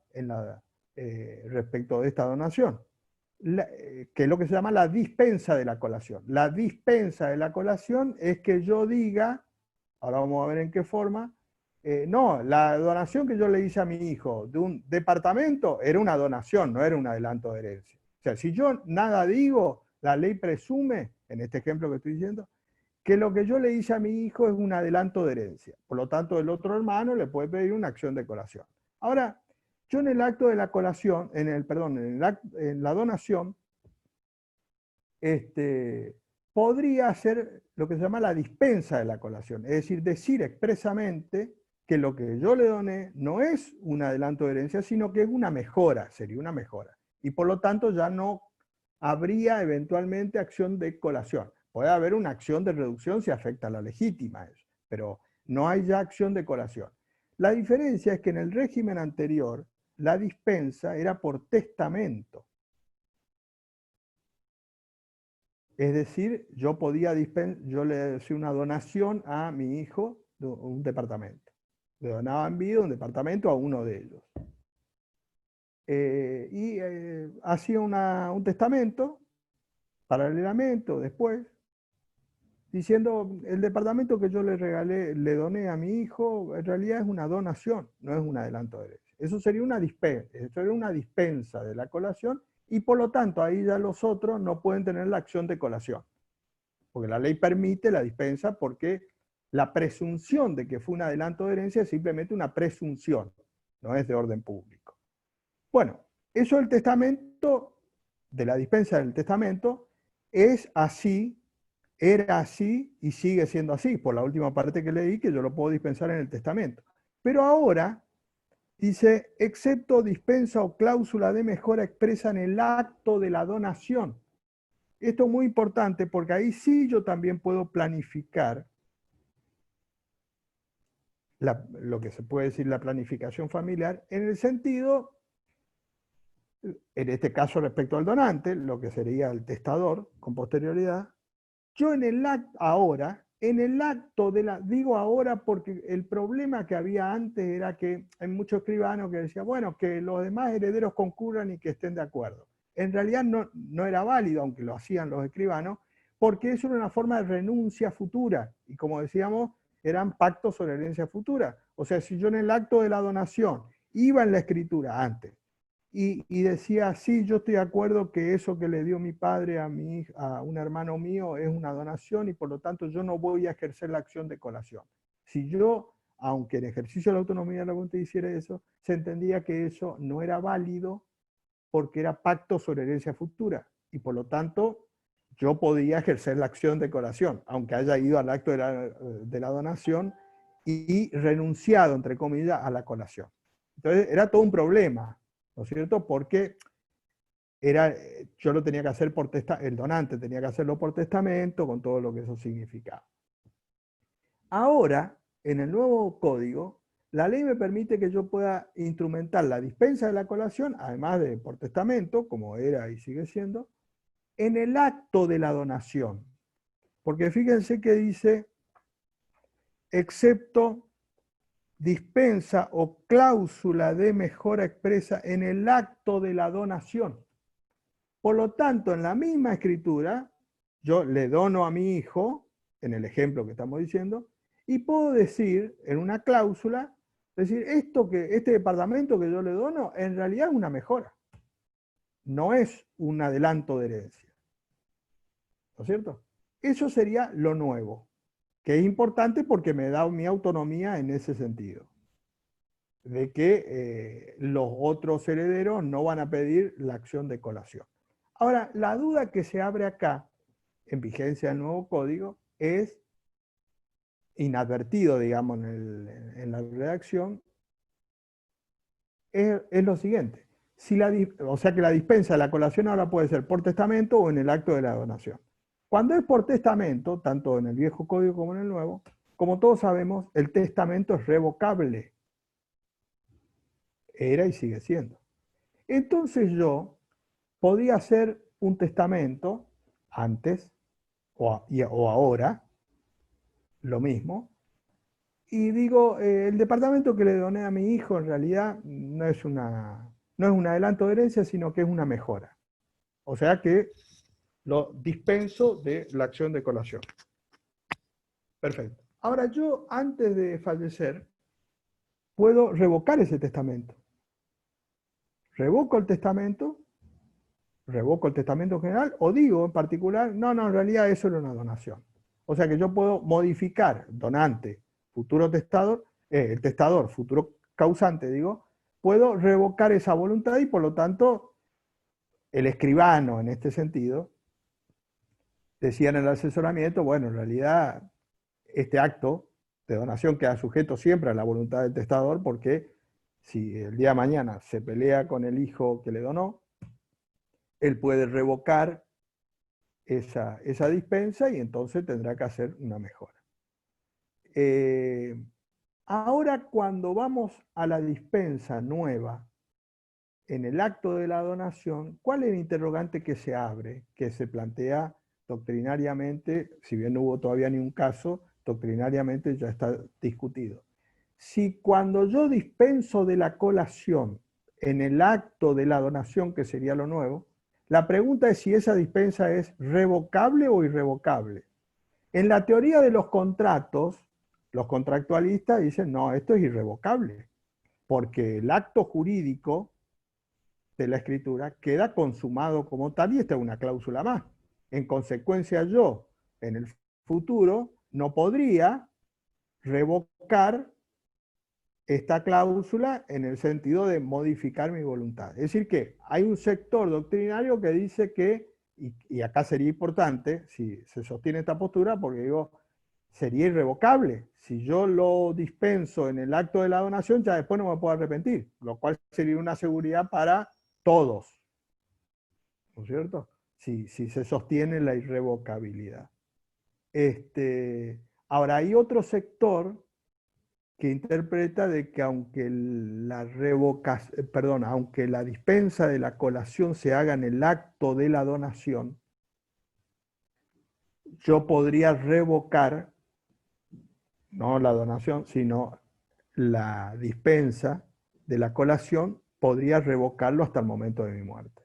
respecto de esta donación, que es lo que se llama la dispensa de la colación. La dispensa de la colación es que yo diga, ahora vamos a ver en qué forma, no, la donación que yo le hice a mi hijo de un departamento era una donación, no era un adelanto de herencia. O sea, si yo nada digo, la ley presume, en este ejemplo que estoy diciendo, que lo que yo le hice a mi hijo es un adelanto de herencia. Por lo tanto, el otro hermano le puede pedir una acción de colación. Ahora, yo en el acto de la colación, en la donación, podría hacer lo que se llama la dispensa de la colación. Es decir expresamente que lo que yo le doné no es un adelanto de herencia, sino que es una mejora, sería una mejora. Y por lo tanto ya no habría eventualmente acción de colación. Puede haber una acción de reducción si afecta a la legítima, eso, pero no hay ya acción de colación. La diferencia es que en el régimen anterior la dispensa era por testamento. Es decir, yo le hacía una donación a mi hijo de un departamento. Le donaba en vida un departamento a uno de ellos. Hacía un testamento, paralelamente o después, diciendo, el departamento que yo le doné a mi hijo, en realidad es una donación, no es un adelanto de herencia. Eso sería una dispensa de la colación, y por lo tanto ahí ya los otros no pueden tener la acción de colación. Porque la ley permite la dispensa porque la presunción de que fue un adelanto de herencia es simplemente una presunción, no es de orden público. Bueno, eso del testamento, de la dispensa del testamento, es así, era así y sigue siendo así, por la última parte que leí, que yo lo puedo dispensar en el testamento. Pero ahora dice, excepto dispensa o cláusula de mejora expresa en el acto de la donación. Esto es muy importante porque ahí sí yo también puedo planificar lo que se puede decir la planificación familiar, en el sentido, en este caso respecto al donante, lo que sería el testador con posterioridad, yo en el acto, ahora, digo ahora porque el problema que había antes era que hay muchos escribanos que decían, bueno, que los demás herederos concurran y que estén de acuerdo. En realidad no era válido, aunque lo hacían los escribanos, porque eso era una forma de renuncia futura. Y como decíamos, eran pactos sobre herencia futura. O sea, si yo en el acto de la donación iba en la escritura antes y decía, sí, yo estoy de acuerdo que eso que le dio mi padre a un hermano mío es una donación y por lo tanto yo no voy a ejercer la acción de colación. Si yo, aunque en ejercicio de la autonomía de la voluntad hiciera eso, se entendía que eso no era válido porque era pacto sobre herencia futura y por lo tanto yo podía ejercer la acción de colación, aunque haya ido al acto de la donación y renunciado, entre comillas, a la colación. Entonces era todo un problema, ¿no es cierto? Porque yo lo tenía que hacer el donante tenía que hacerlo por testamento, con todo lo que eso significaba. Ahora, en el nuevo código, la ley me permite que yo pueda instrumentar la dispensa de la colación, además de por testamento, como era y sigue siendo, en el acto de la donación. Porque fíjense que dice, excepto dispensa o cláusula de mejora expresa en el acto de la donación. Por lo tanto, en la misma escritura, yo le dono a mi hijo, en el ejemplo que estamos diciendo, y puedo decir, en una cláusula, decir, este departamento que yo le dono, en realidad es una mejora. No es un adelanto de herencia. ¿No es cierto? Eso sería lo nuevo, que es importante porque me da mi autonomía en ese sentido. De que los otros herederos no van a pedir la acción de colación. Ahora, la duda que se abre acá, en vigencia del nuevo código, es inadvertido, digamos, en la redacción, es lo siguiente. O sea que la dispensa de la colación ahora puede ser por testamento o en el acto de la donación. Cuando es por testamento, tanto en el viejo código como en el nuevo, como todos sabemos, el testamento es revocable. Era y sigue siendo. Entonces yo podía hacer un testamento antes o ahora, lo mismo, y digo, el departamento que le doné a mi hijo en realidad no es un adelanto de herencia, sino que es una mejora. O sea que lo dispenso de la acción de colación. Perfecto. Ahora yo, antes de fallecer, puedo revocar ese testamento. Revoco el testamento general, o digo en particular, no, en realidad eso era una donación. O sea que yo puedo modificar, donante, futuro testador, el testador, futuro causante, digo, puedo revocar esa voluntad y por lo tanto el escribano en este sentido decía en el asesoramiento, bueno, en realidad este acto de donación queda sujeto siempre a la voluntad del testador porque si el día de mañana se pelea con el hijo que le donó, él puede revocar esa dispensa y entonces tendrá que hacer una mejora. Ahora cuando vamos a la dispensa nueva, en el acto de la donación, ¿cuál es el interrogante que se abre, que se plantea doctrinariamente, si bien no hubo todavía ni un caso, doctrinariamente ya está discutido? Si cuando yo dispenso de la colación en el acto de la donación, que sería lo nuevo, la pregunta es si esa dispensa es revocable o irrevocable. En la teoría de los contratos, los contractualistas dicen, no, esto es irrevocable, porque el acto jurídico de la escritura queda consumado como tal y esta es una cláusula más. En consecuencia, yo en el futuro no podría revocar esta cláusula en el sentido de modificar mi voluntad. Es decir que hay un sector doctrinario que dice que, y acá sería importante si se sostiene esta postura, porque digo, sería irrevocable. Si yo lo dispenso en el acto de la donación, ya después no me puedo arrepentir, lo cual sería una seguridad para todos, ¿no es cierto? Si se sostiene la irrevocabilidad. Ahora, hay otro sector que interpreta de que aunque aunque la dispensa de la colación se haga en el acto de la donación, yo podría revocar, no la donación, sino la dispensa de la colación, podría revocarlo hasta el momento de mi muerte.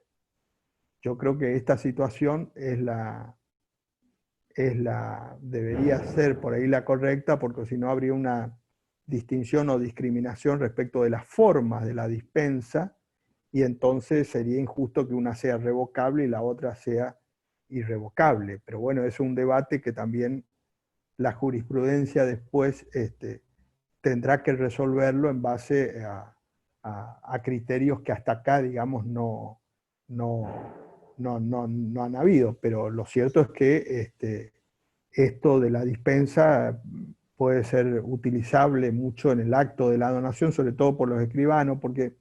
Yo creo que esta situación debería ser por ahí la correcta, porque si no habría una distinción o discriminación respecto de las formas de la dispensa, y entonces sería injusto que una sea revocable y la otra sea irrevocable. Pero bueno, es un debate que también la jurisprudencia después tendrá que resolverlo en base a criterios que hasta acá, digamos, no han habido. Pero lo cierto es que esto de la dispensa puede ser utilizable mucho en el acto de la donación, sobre todo por los escribanos, porque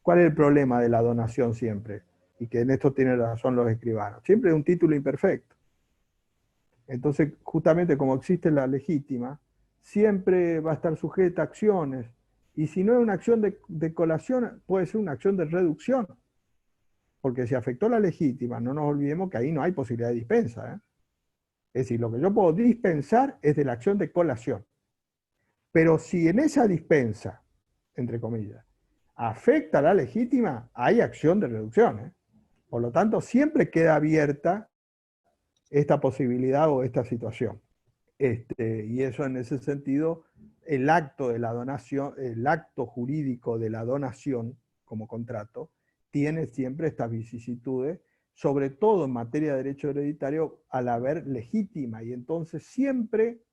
¿cuál es el problema de la donación siempre? Y que en esto tienen razón los escribanos. Siempre es un título imperfecto. Entonces, justamente como existe la legítima, siempre va a estar sujeta a acciones. Y si no es una acción de colación, puede ser una acción de reducción. Porque si afectó la legítima, no nos olvidemos que ahí no hay posibilidad de dispensa, ¿eh? Es decir, lo que yo puedo dispensar es de la acción de colación. Pero si en esa dispensa, entre comillas, afecta a la legítima, hay acción de reducción, ¿eh? Por lo tanto, siempre queda abierta esta posibilidad o esta situación. Y eso en ese sentido, el acto de la donación, el acto jurídico de la donación como contrato, tiene siempre estas vicisitudes, sobre todo en materia de derecho hereditario, al haber legítima. Y entonces siempre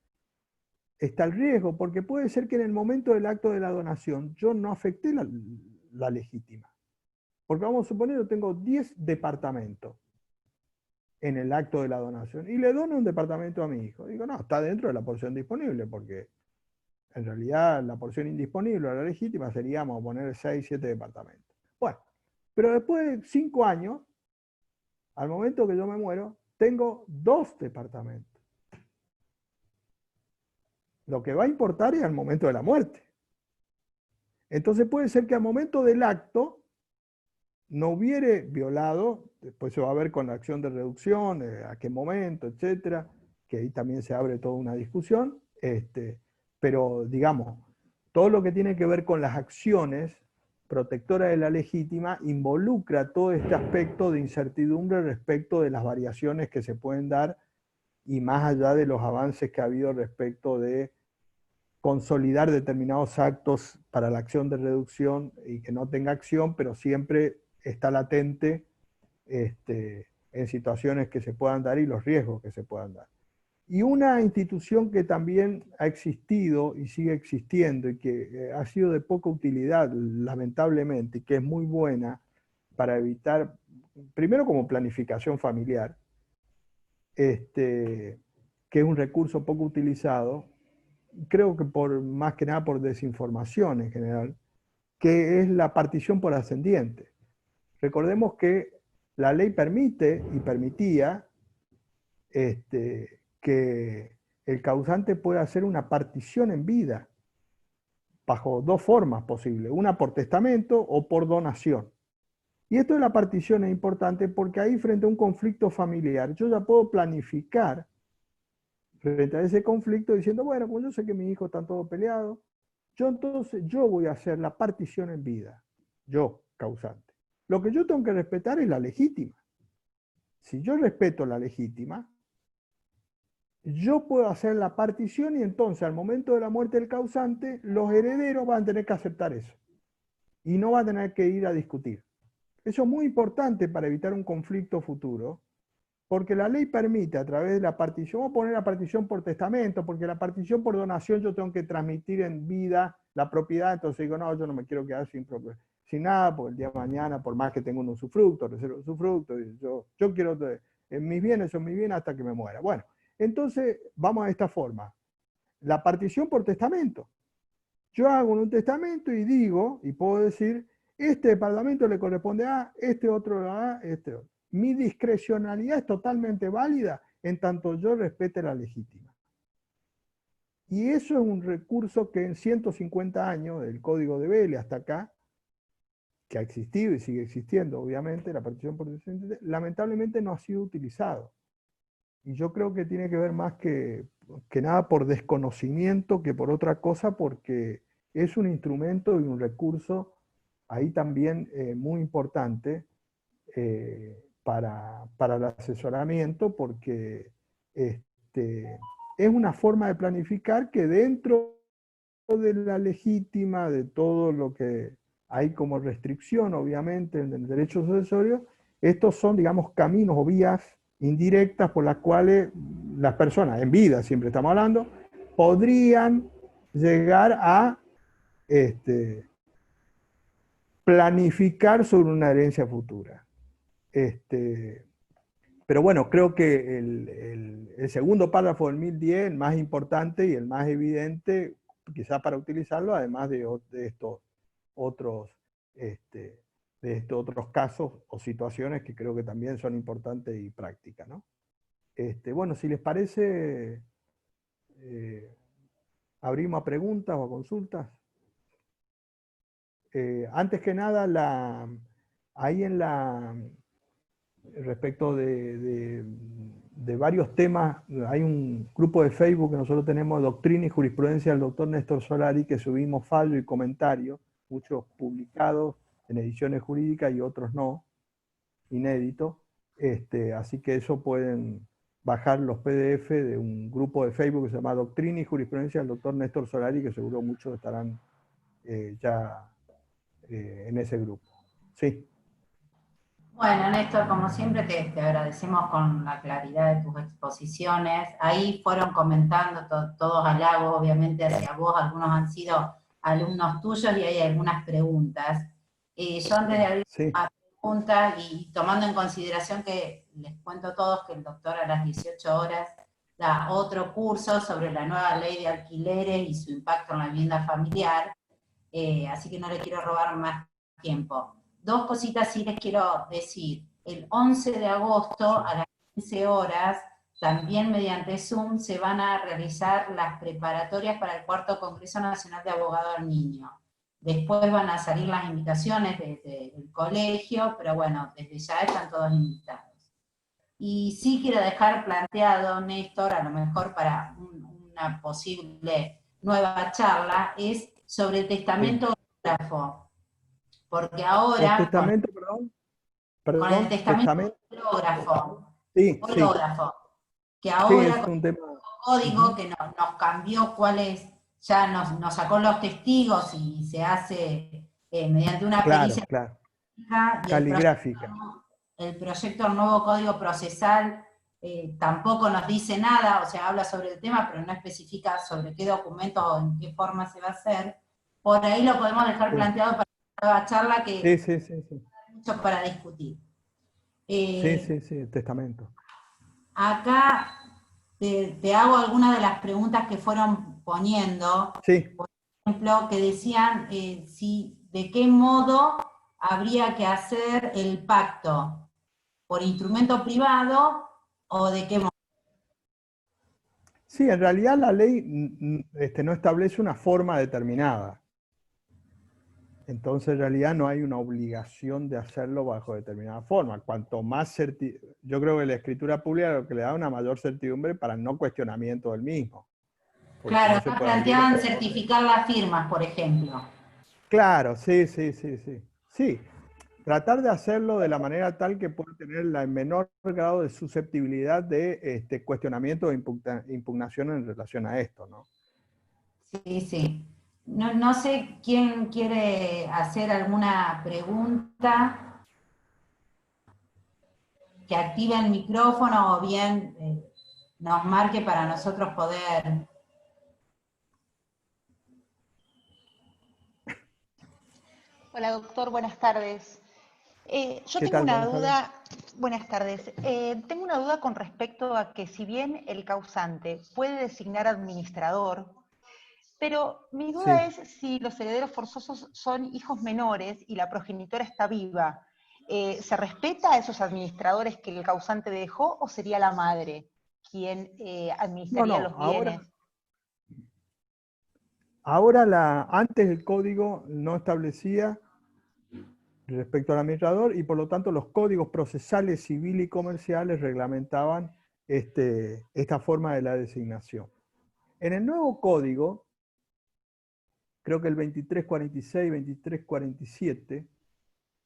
está el riesgo, porque puede ser que en el momento del acto de la donación yo no afecté la legítima. Porque vamos a suponer que yo tengo 10 departamentos en el acto de la donación y le dono un departamento a mi hijo. Digo, no, está dentro de la porción disponible, porque en realidad la porción indisponible o la legítima seríamos poner 6, 7 departamentos. Bueno, pero después de 5 años, al momento que yo me muero, tengo 2 departamentos. Lo que va a importar es al momento de la muerte. Entonces puede ser que al momento del acto no hubiere violado, después se va a ver con la acción de reducción, a qué momento, etcétera, que ahí también se abre toda una discusión, pero digamos, todo lo que tiene que ver con las acciones protectoras de la legítima involucra todo este aspecto de incertidumbre respecto de las variaciones que se pueden dar y más allá de los avances que ha habido respecto de consolidar determinados actos para la acción de reducción y que no tenga acción, pero siempre está latente en situaciones que se puedan dar y los riesgos que se puedan dar. Y una institución que también ha existido y sigue existiendo y que ha sido de poca utilidad, lamentablemente, y que es muy buena para evitar, primero como planificación familiar, que es un recurso poco utilizado, creo que más que nada por desinformación en general, que es la partición por ascendiente. Recordemos que la ley permite y permitía que el causante pueda hacer una partición en vida bajo 2 formas posibles, una por testamento o por donación. Y esto de la partición es importante porque ahí frente a un conflicto familiar yo ya puedo planificar frente a ese conflicto diciendo, bueno, pues yo sé que mis hijos están todos peleados, yo voy a hacer la partición en vida, yo, causante. Lo que yo tengo que respetar es la legítima. Si yo respeto la legítima, yo puedo hacer la partición y entonces al momento de la muerte del causante, los herederos van a tener que aceptar eso. Y no van a tener que ir a discutir. Eso es muy importante para evitar un conflicto futuro, porque la ley permite a través de la partición, vamos a poner la partición por testamento, porque la partición por donación yo tengo que transmitir en vida la propiedad, entonces digo, no, yo no me quiero quedar sin nada, porque el día de mañana, por más que tenga un usufructo, reservo usufructo, yo quiero, mis bienes son mis bienes hasta que me muera. Bueno, entonces vamos a esta forma, la partición por testamento. Yo hago un testamento y digo, y puedo decir, este departamento le corresponde a este otro, a este otro. Mi discrecionalidad es totalmente válida en tanto yo respete la legítima. Y eso es un recurso que en 150 años, del Código de Vélez hasta acá, que ha existido y sigue existiendo, obviamente, la partición por descendiente, lamentablemente no ha sido utilizado. Y yo creo que tiene que ver más que nada por desconocimiento que por otra cosa, porque es un instrumento y un recurso ahí también muy importante para el asesoramiento, porque es una forma de planificar que dentro de la legítima, de todo lo que hay como restricción, obviamente, en el derecho sucesorio, estos son, digamos, caminos o vías indirectas por las cuales las personas, en vida siempre estamos hablando, podrían llegar a planificar sobre una herencia futura. Pero bueno, creo que el segundo párrafo del 1010, el más importante y el más evidente, quizás para utilizarlo, además de estos otros casos o situaciones que creo que también son importantes y prácticas, ¿no? Bueno, si les parece, abrimos a preguntas o a consultas. Antes que nada, ahí respecto de de varios temas. Hay un grupo de Facebook que nosotros tenemos, Doctrina y Jurisprudencia del doctor Néstor Solari, que subimos fallo y comentarios, muchos publicados en ediciones jurídicas y otros no, inéditos. Así que eso pueden bajar los PDF de un grupo de Facebook que se llama Doctrina y Jurisprudencia del doctor Néstor Solari, que seguro muchos estarán ya en ese grupo. Sí. Bueno, Néstor, como siempre te agradecemos con la claridad de tus exposiciones. Ahí fueron comentando todos halagos, obviamente, hacia vos. Algunos han sido alumnos tuyos y hay algunas preguntas. Yo antes de abrir una pregunta y tomando en consideración que les cuento a todos que el doctor a las 18 horas da otro curso sobre la nueva ley de alquileres y su impacto en la vivienda familiar, así que no le quiero robar más tiempo. Dos cositas sí les quiero decir. El 11 de agosto a las 15 horas, también mediante Zoom, se van a realizar las preparatorias para el cuarto Congreso Nacional de Abogados al Niño. Después van a salir las invitaciones desde el colegio, pero bueno, desde ya están todos invitados. Y sí quiero dejar planteado, Néstor, a lo mejor para una posible nueva charla, es sobre el testamento hológrafo. Porque ahora, ¿El testamento, con el testamento hológrafo, sí, que ahora es un tema. Con el código que nos cambió cuáles, ya nos sacó los testigos y se hace mediante una pericia caligráfica. El proyecto del nuevo Código Procesal tampoco nos dice nada, o sea, habla sobre el tema, pero no especifica sobre qué documentos o en qué forma se va a hacer. Por ahí lo podemos dejar planteado para una nueva charla que hay mucho para discutir. El testamento. Acá te hago algunas de las preguntas que fueron poniendo. Por ejemplo, que decían de qué modo habría que hacer el pacto, por instrumento privado o de qué modo. Sí, en realidad la ley no establece una forma determinada. Entonces en realidad no hay una obligación de hacerlo bajo determinada forma. Cuanto más yo creo que la escritura pública es lo que le da una mayor certidumbre para el no cuestionamiento del mismo. Claro, no planteaban certificar las firmas, por ejemplo. Claro, sí. Sí, tratar de hacerlo de la manera tal que pueda tener el menor grado de susceptibilidad de cuestionamiento o impugnación en relación a esto, ¿no? Sí. No sé quién quiere hacer alguna pregunta, que active el micrófono o bien nos marque para nosotros poder. Hola doctor, buenas tardes. Yo tengo una duda, buenas tardes. Tengo una duda con respecto a que si bien el causante puede designar administrador, pero mi duda es si los herederos forzosos son hijos menores y la progenitora está viva. ¿Se respeta a esos administradores que el causante dejó o sería la madre quien administraría los bienes? Ahora antes el código no establecía respecto al administrador y por lo tanto los códigos procesales, civil y comerciales reglamentaban esta forma de la designación. En el nuevo código, creo que el 2346 y 2347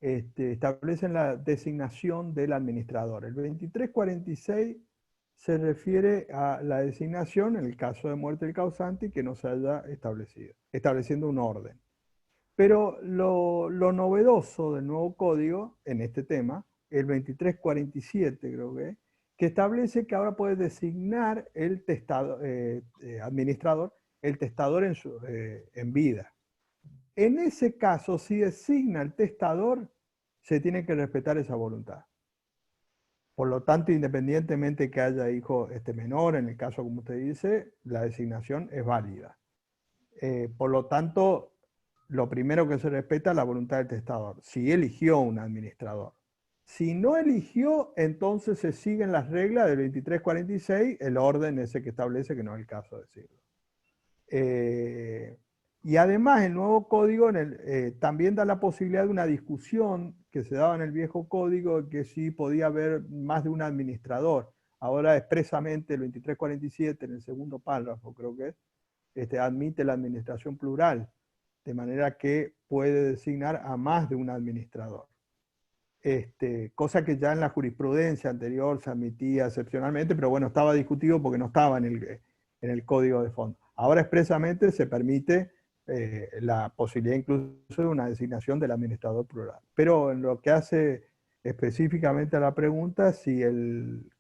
establecen la designación del administrador. El 2346 se refiere a la designación en el caso de muerte del causante y que no se haya establecido, estableciendo un orden. Pero lo novedoso del nuevo código en este tema, el 2347 creo que establece que ahora puede designar el administrador, el testador en vida. En ese caso, si designa el testador, se tiene que respetar esa voluntad. Por lo tanto, independientemente que haya hijo menor, en el caso como usted dice, la designación es válida. Por lo tanto, lo primero que se respeta es la voluntad del testador, si eligió un administrador. Si no eligió, entonces se siguen las reglas del 2346, el orden ese que establece que no es el caso de decirlo. Y además el nuevo código también da la posibilidad de una discusión que se daba en el viejo código, que sí podía haber más de un administrador. ahora expresamente el 2347 en el segundo párrafo, creo que es, admite la administración plural, de manera que puede designar a más de un administrador. Cosa que ya en la jurisprudencia anterior se admitía excepcionalmente, pero bueno, estaba discutido porque no estaba en el código de fondo. Ahora expresamente se permite la posibilidad incluso de una designación del administrador plural. Pero en lo que hace específicamente a la pregunta, si en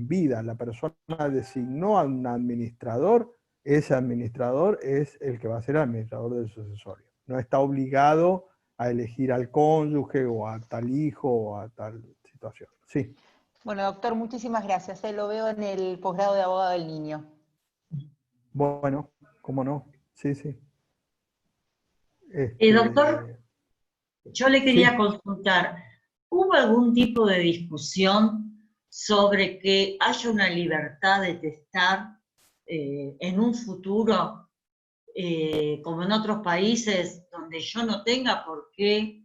vida la persona designó a un administrador, ese administrador es el que va a ser el administrador del sucesorio. No está obligado a elegir al cónyuge o a tal hijo o a tal situación. Sí. Bueno, doctor, muchísimas gracias. Lo veo en el posgrado de abogado del niño. Bueno, cómo no. Sí, sí. Doctor, yo le quería sí. consultar, ¿hubo algún tipo de discusión sobre que haya una libertad de testar en un futuro, como en otros países, donde yo no tenga por qué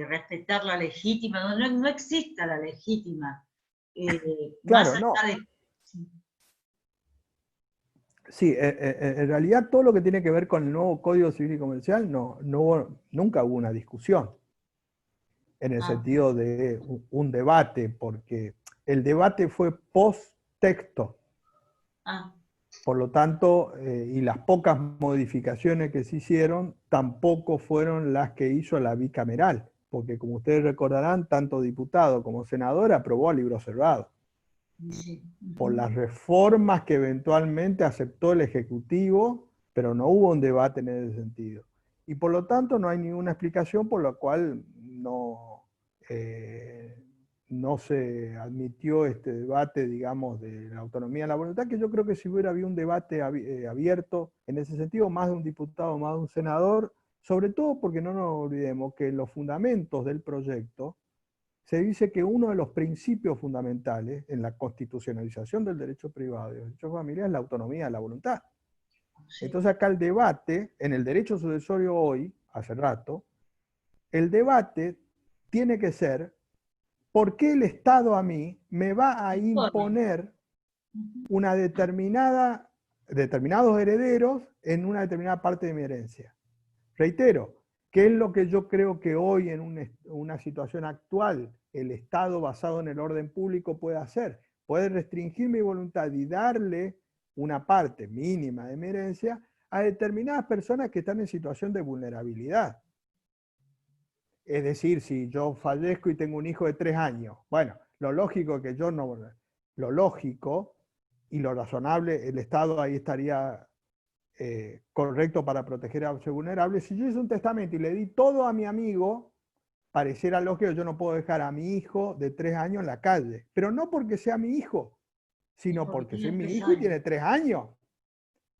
respetar la legítima, no exista la legítima? Claro, más allá no. de... Sí, en realidad todo lo que tiene que ver con el nuevo Código Civil y Comercial nunca hubo una discusión, en el sentido de un debate, porque el debate fue post-texto. Por lo tanto, y las pocas modificaciones que se hicieron tampoco fueron las que hizo la bicameral, porque como ustedes recordarán, tanto diputado como senador aprobó a libro cerrado. Sí. Por las reformas que eventualmente aceptó el Ejecutivo, pero no hubo un debate en ese sentido. Y por lo tanto no hay ninguna explicación por la cual no se admitió este debate, digamos, de la autonomía de la voluntad, que yo creo que si hubiera habido un debate abierto en ese sentido, más de un diputado, más de un senador, sobre todo porque no nos olvidemos que los fundamentos del proyecto se dice que uno de los principios fundamentales en la constitucionalización del derecho privado y del derecho familiar es la autonomía de la voluntad. Sí. Entonces acá el debate, en el derecho sucesorio hoy, hace rato, el debate tiene que ser ¿por qué el Estado a mí me va a imponer una determinados herederos en una determinada parte de mi herencia? Reitero, ¿qué es lo que yo creo que hoy en una situación actual el Estado basado en el orden público puede hacer? Puede restringir mi voluntad y darle una parte mínima de mi herencia a determinadas personas que están en situación de vulnerabilidad. Es decir, si yo fallezco y tengo un hijo de 3 años, bueno, lo lógico es que yo no... Lo lógico y lo razonable, el Estado ahí estaría correcto para proteger a los vulnerables. Si yo hice un testamento y le di todo a mi amigo, pareciera lógico que yo no puedo dejar a mi hijo de 3 años en la calle. Pero no porque sea mi hijo, sino porque es mi hijo y tiene 3 años.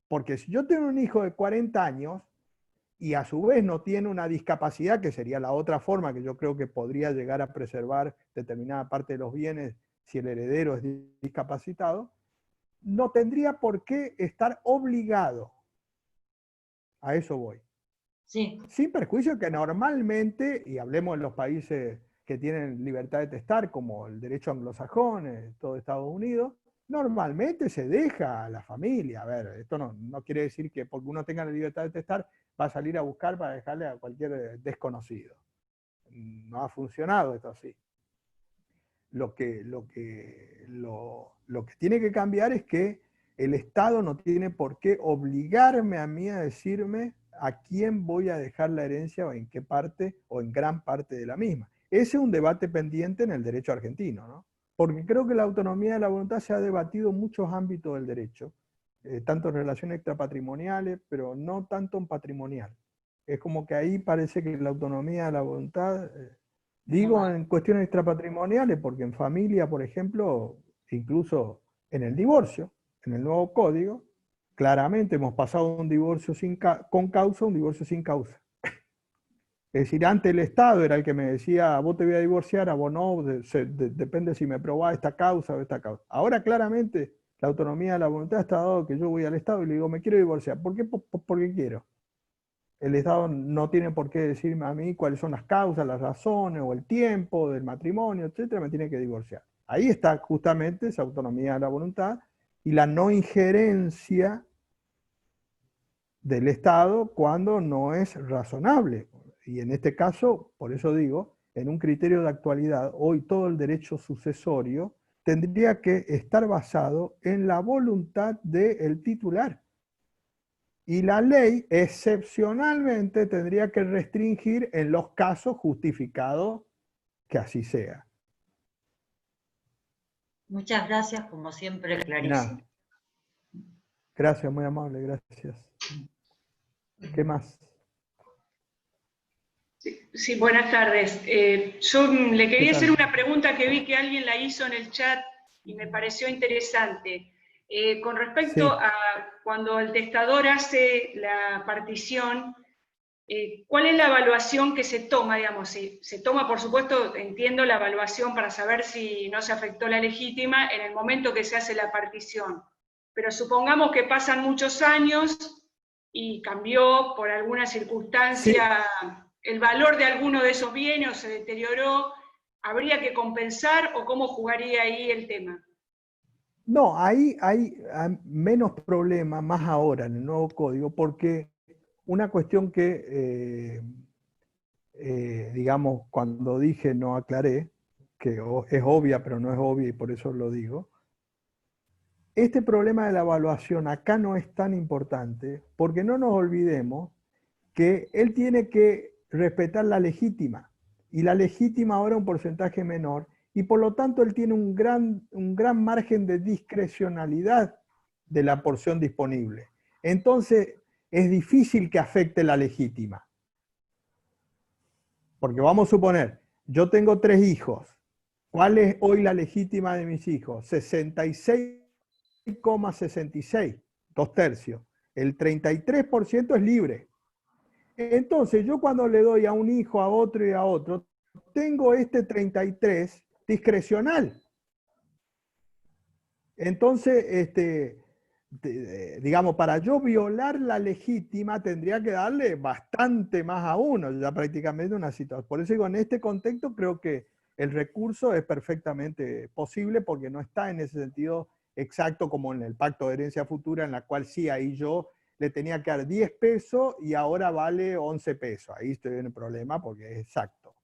Porque si yo tengo un hijo de 40 años, y a su vez no tiene una discapacidad, que sería la otra forma que yo creo que podría llegar a preservar determinada parte de los bienes si el heredero es discapacitado, no tendría por qué estar obligado. A eso voy. Sí. Sin perjuicio que normalmente, y hablemos de los países que tienen libertad de testar, como el derecho anglosajón, todo Estados Unidos, normalmente se deja a la familia. A ver, esto no quiere decir que porque uno tenga la libertad de testar va a salir a buscar para dejarle a cualquier desconocido. No ha funcionado esto así. Lo que tiene que cambiar es que el Estado no tiene por qué obligarme a mí a decirme a quién voy a dejar la herencia o en qué parte o en gran parte de la misma. Ese es un debate pendiente en el derecho argentino, ¿no? Porque creo que la autonomía de la voluntad se ha debatido en muchos ámbitos del derecho, tanto en relaciones extrapatrimoniales, pero no tanto en patrimonial. Es como que ahí parece que la autonomía de la voluntad, digo en cuestiones extrapatrimoniales, porque en familia, por ejemplo, incluso en el divorcio, en el nuevo código, claramente hemos pasado de un divorcio con causa a un divorcio sin causa. Es decir, antes el Estado era el que me decía, vos te voy a divorciar, a vos no, depende si me probás esta causa o esta causa. Ahora claramente la autonomía de la voluntad está dado que yo voy al Estado y le digo, me quiero divorciar. ¿Por qué? Porque quiero. El Estado no tiene por qué decirme a mí cuáles son las causas, las razones o el tiempo del matrimonio, etcétera, me tiene que divorciar. Ahí está justamente esa autonomía de la voluntad y la no injerencia del Estado cuando no es razonable. Y en este caso, por eso digo, en un criterio de actualidad, hoy todo el derecho sucesorio tendría que estar basado en la voluntad del titular. Y la ley excepcionalmente tendría que restringir en los casos justificados que así sea. Muchas gracias, como siempre, clarísimo. Gracias, muy amable, gracias. ¿Qué más? Sí, buenas tardes. Yo le quería hacer una pregunta que vi que alguien la hizo en el chat y me pareció interesante. Con respecto a cuando el testador hace la partición, ¿cuál es la evaluación que se toma? Digamos, si se toma, por supuesto, entiendo la evaluación para saber si no se afectó la legítima en el momento que se hace la partición. Pero supongamos que pasan muchos años y cambió por alguna circunstancia el valor de alguno de esos bienes o se deterioró, ¿habría que compensar o cómo jugaría ahí el tema? No, ahí hay menos problema, más ahora en el nuevo código, porque una cuestión que, digamos, cuando dije no aclaré, que es obvia pero no es obvia y por eso lo digo, este problema de la evaluación acá no es tan importante, porque no nos olvidemos que él tiene que respetar la legítima, y la legítima ahora un porcentaje menor, y por lo tanto él tiene un gran margen de discrecionalidad de la porción disponible. Entonces es difícil que afecte la legítima. Porque vamos a suponer, yo tengo 3 hijos. ¿Cuál es hoy la legítima de mis hijos? 66,66, 2/3. El 33% es libre. Entonces, yo cuando le doy a un hijo, a otro y a otro, tengo este 33 discrecional. Entonces, digamos, para yo violar la legítima tendría que darle bastante más a uno, ya prácticamente una situación. Por eso digo, en este contexto creo que el recurso es perfectamente posible porque no está en ese sentido exacto como en el pacto de herencia futura, en la cual sí, ahí yo le tenía que dar 10 pesos y ahora vale 11 pesos. Ahí estoy en el problema porque es exacto.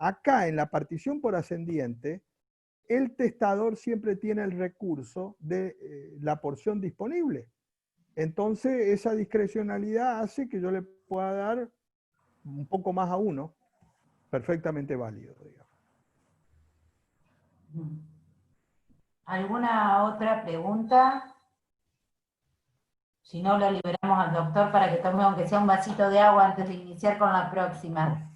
Acá en la partición por ascendiente, el testador siempre tiene el recurso de la porción disponible. Entonces, esa discrecionalidad hace que yo le pueda dar un poco más a uno, perfectamente válido, digamos. ¿Alguna otra pregunta? Si no, lo liberamos al doctor para que tome aunque sea un vasito de agua antes de iniciar con la próxima.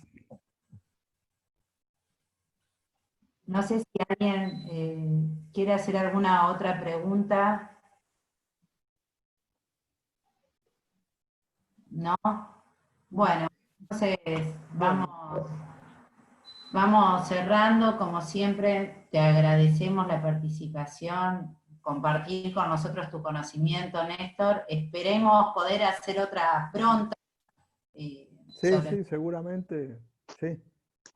No sé si alguien quiere hacer alguna otra pregunta. ¿No? Bueno, entonces vamos cerrando. Como siempre, te agradecemos la participación, compartir con nosotros tu conocimiento, Néstor. Esperemos poder hacer otra pronta. Sí, seguramente, sí.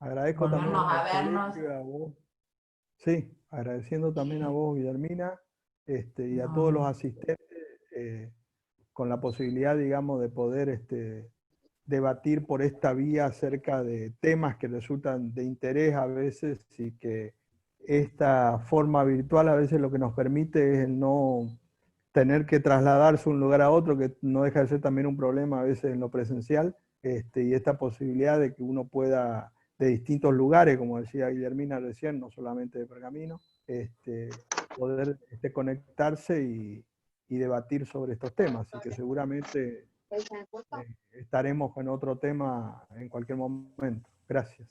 Agradezco también a vernos. A vos. Sí, agradeciendo también a vos, Guillermina, y a todos los asistentes, con la posibilidad, digamos, de poder debatir por esta vía acerca de temas que resultan de interés a veces y que esta forma virtual a veces lo que nos permite es el no tener que trasladarse de un lugar a otro, que no deja de ser también un problema a veces en lo presencial, y esta posibilidad de que uno pueda, de distintos lugares, como decía Guillermina recién, no solamente de Pergamino, poder conectarse y debatir sobre estos temas. Así que seguramente estaremos con otro tema en cualquier momento. Gracias.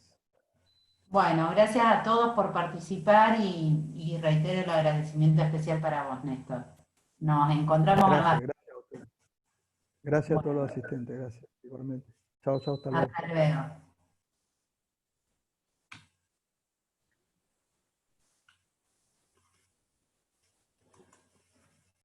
Bueno, gracias a todos por participar y reitero el agradecimiento especial para vos, Néstor. Nos encontramos Gracias a todos los asistentes, gracias, igualmente. Chao, hasta luego. Hasta luego.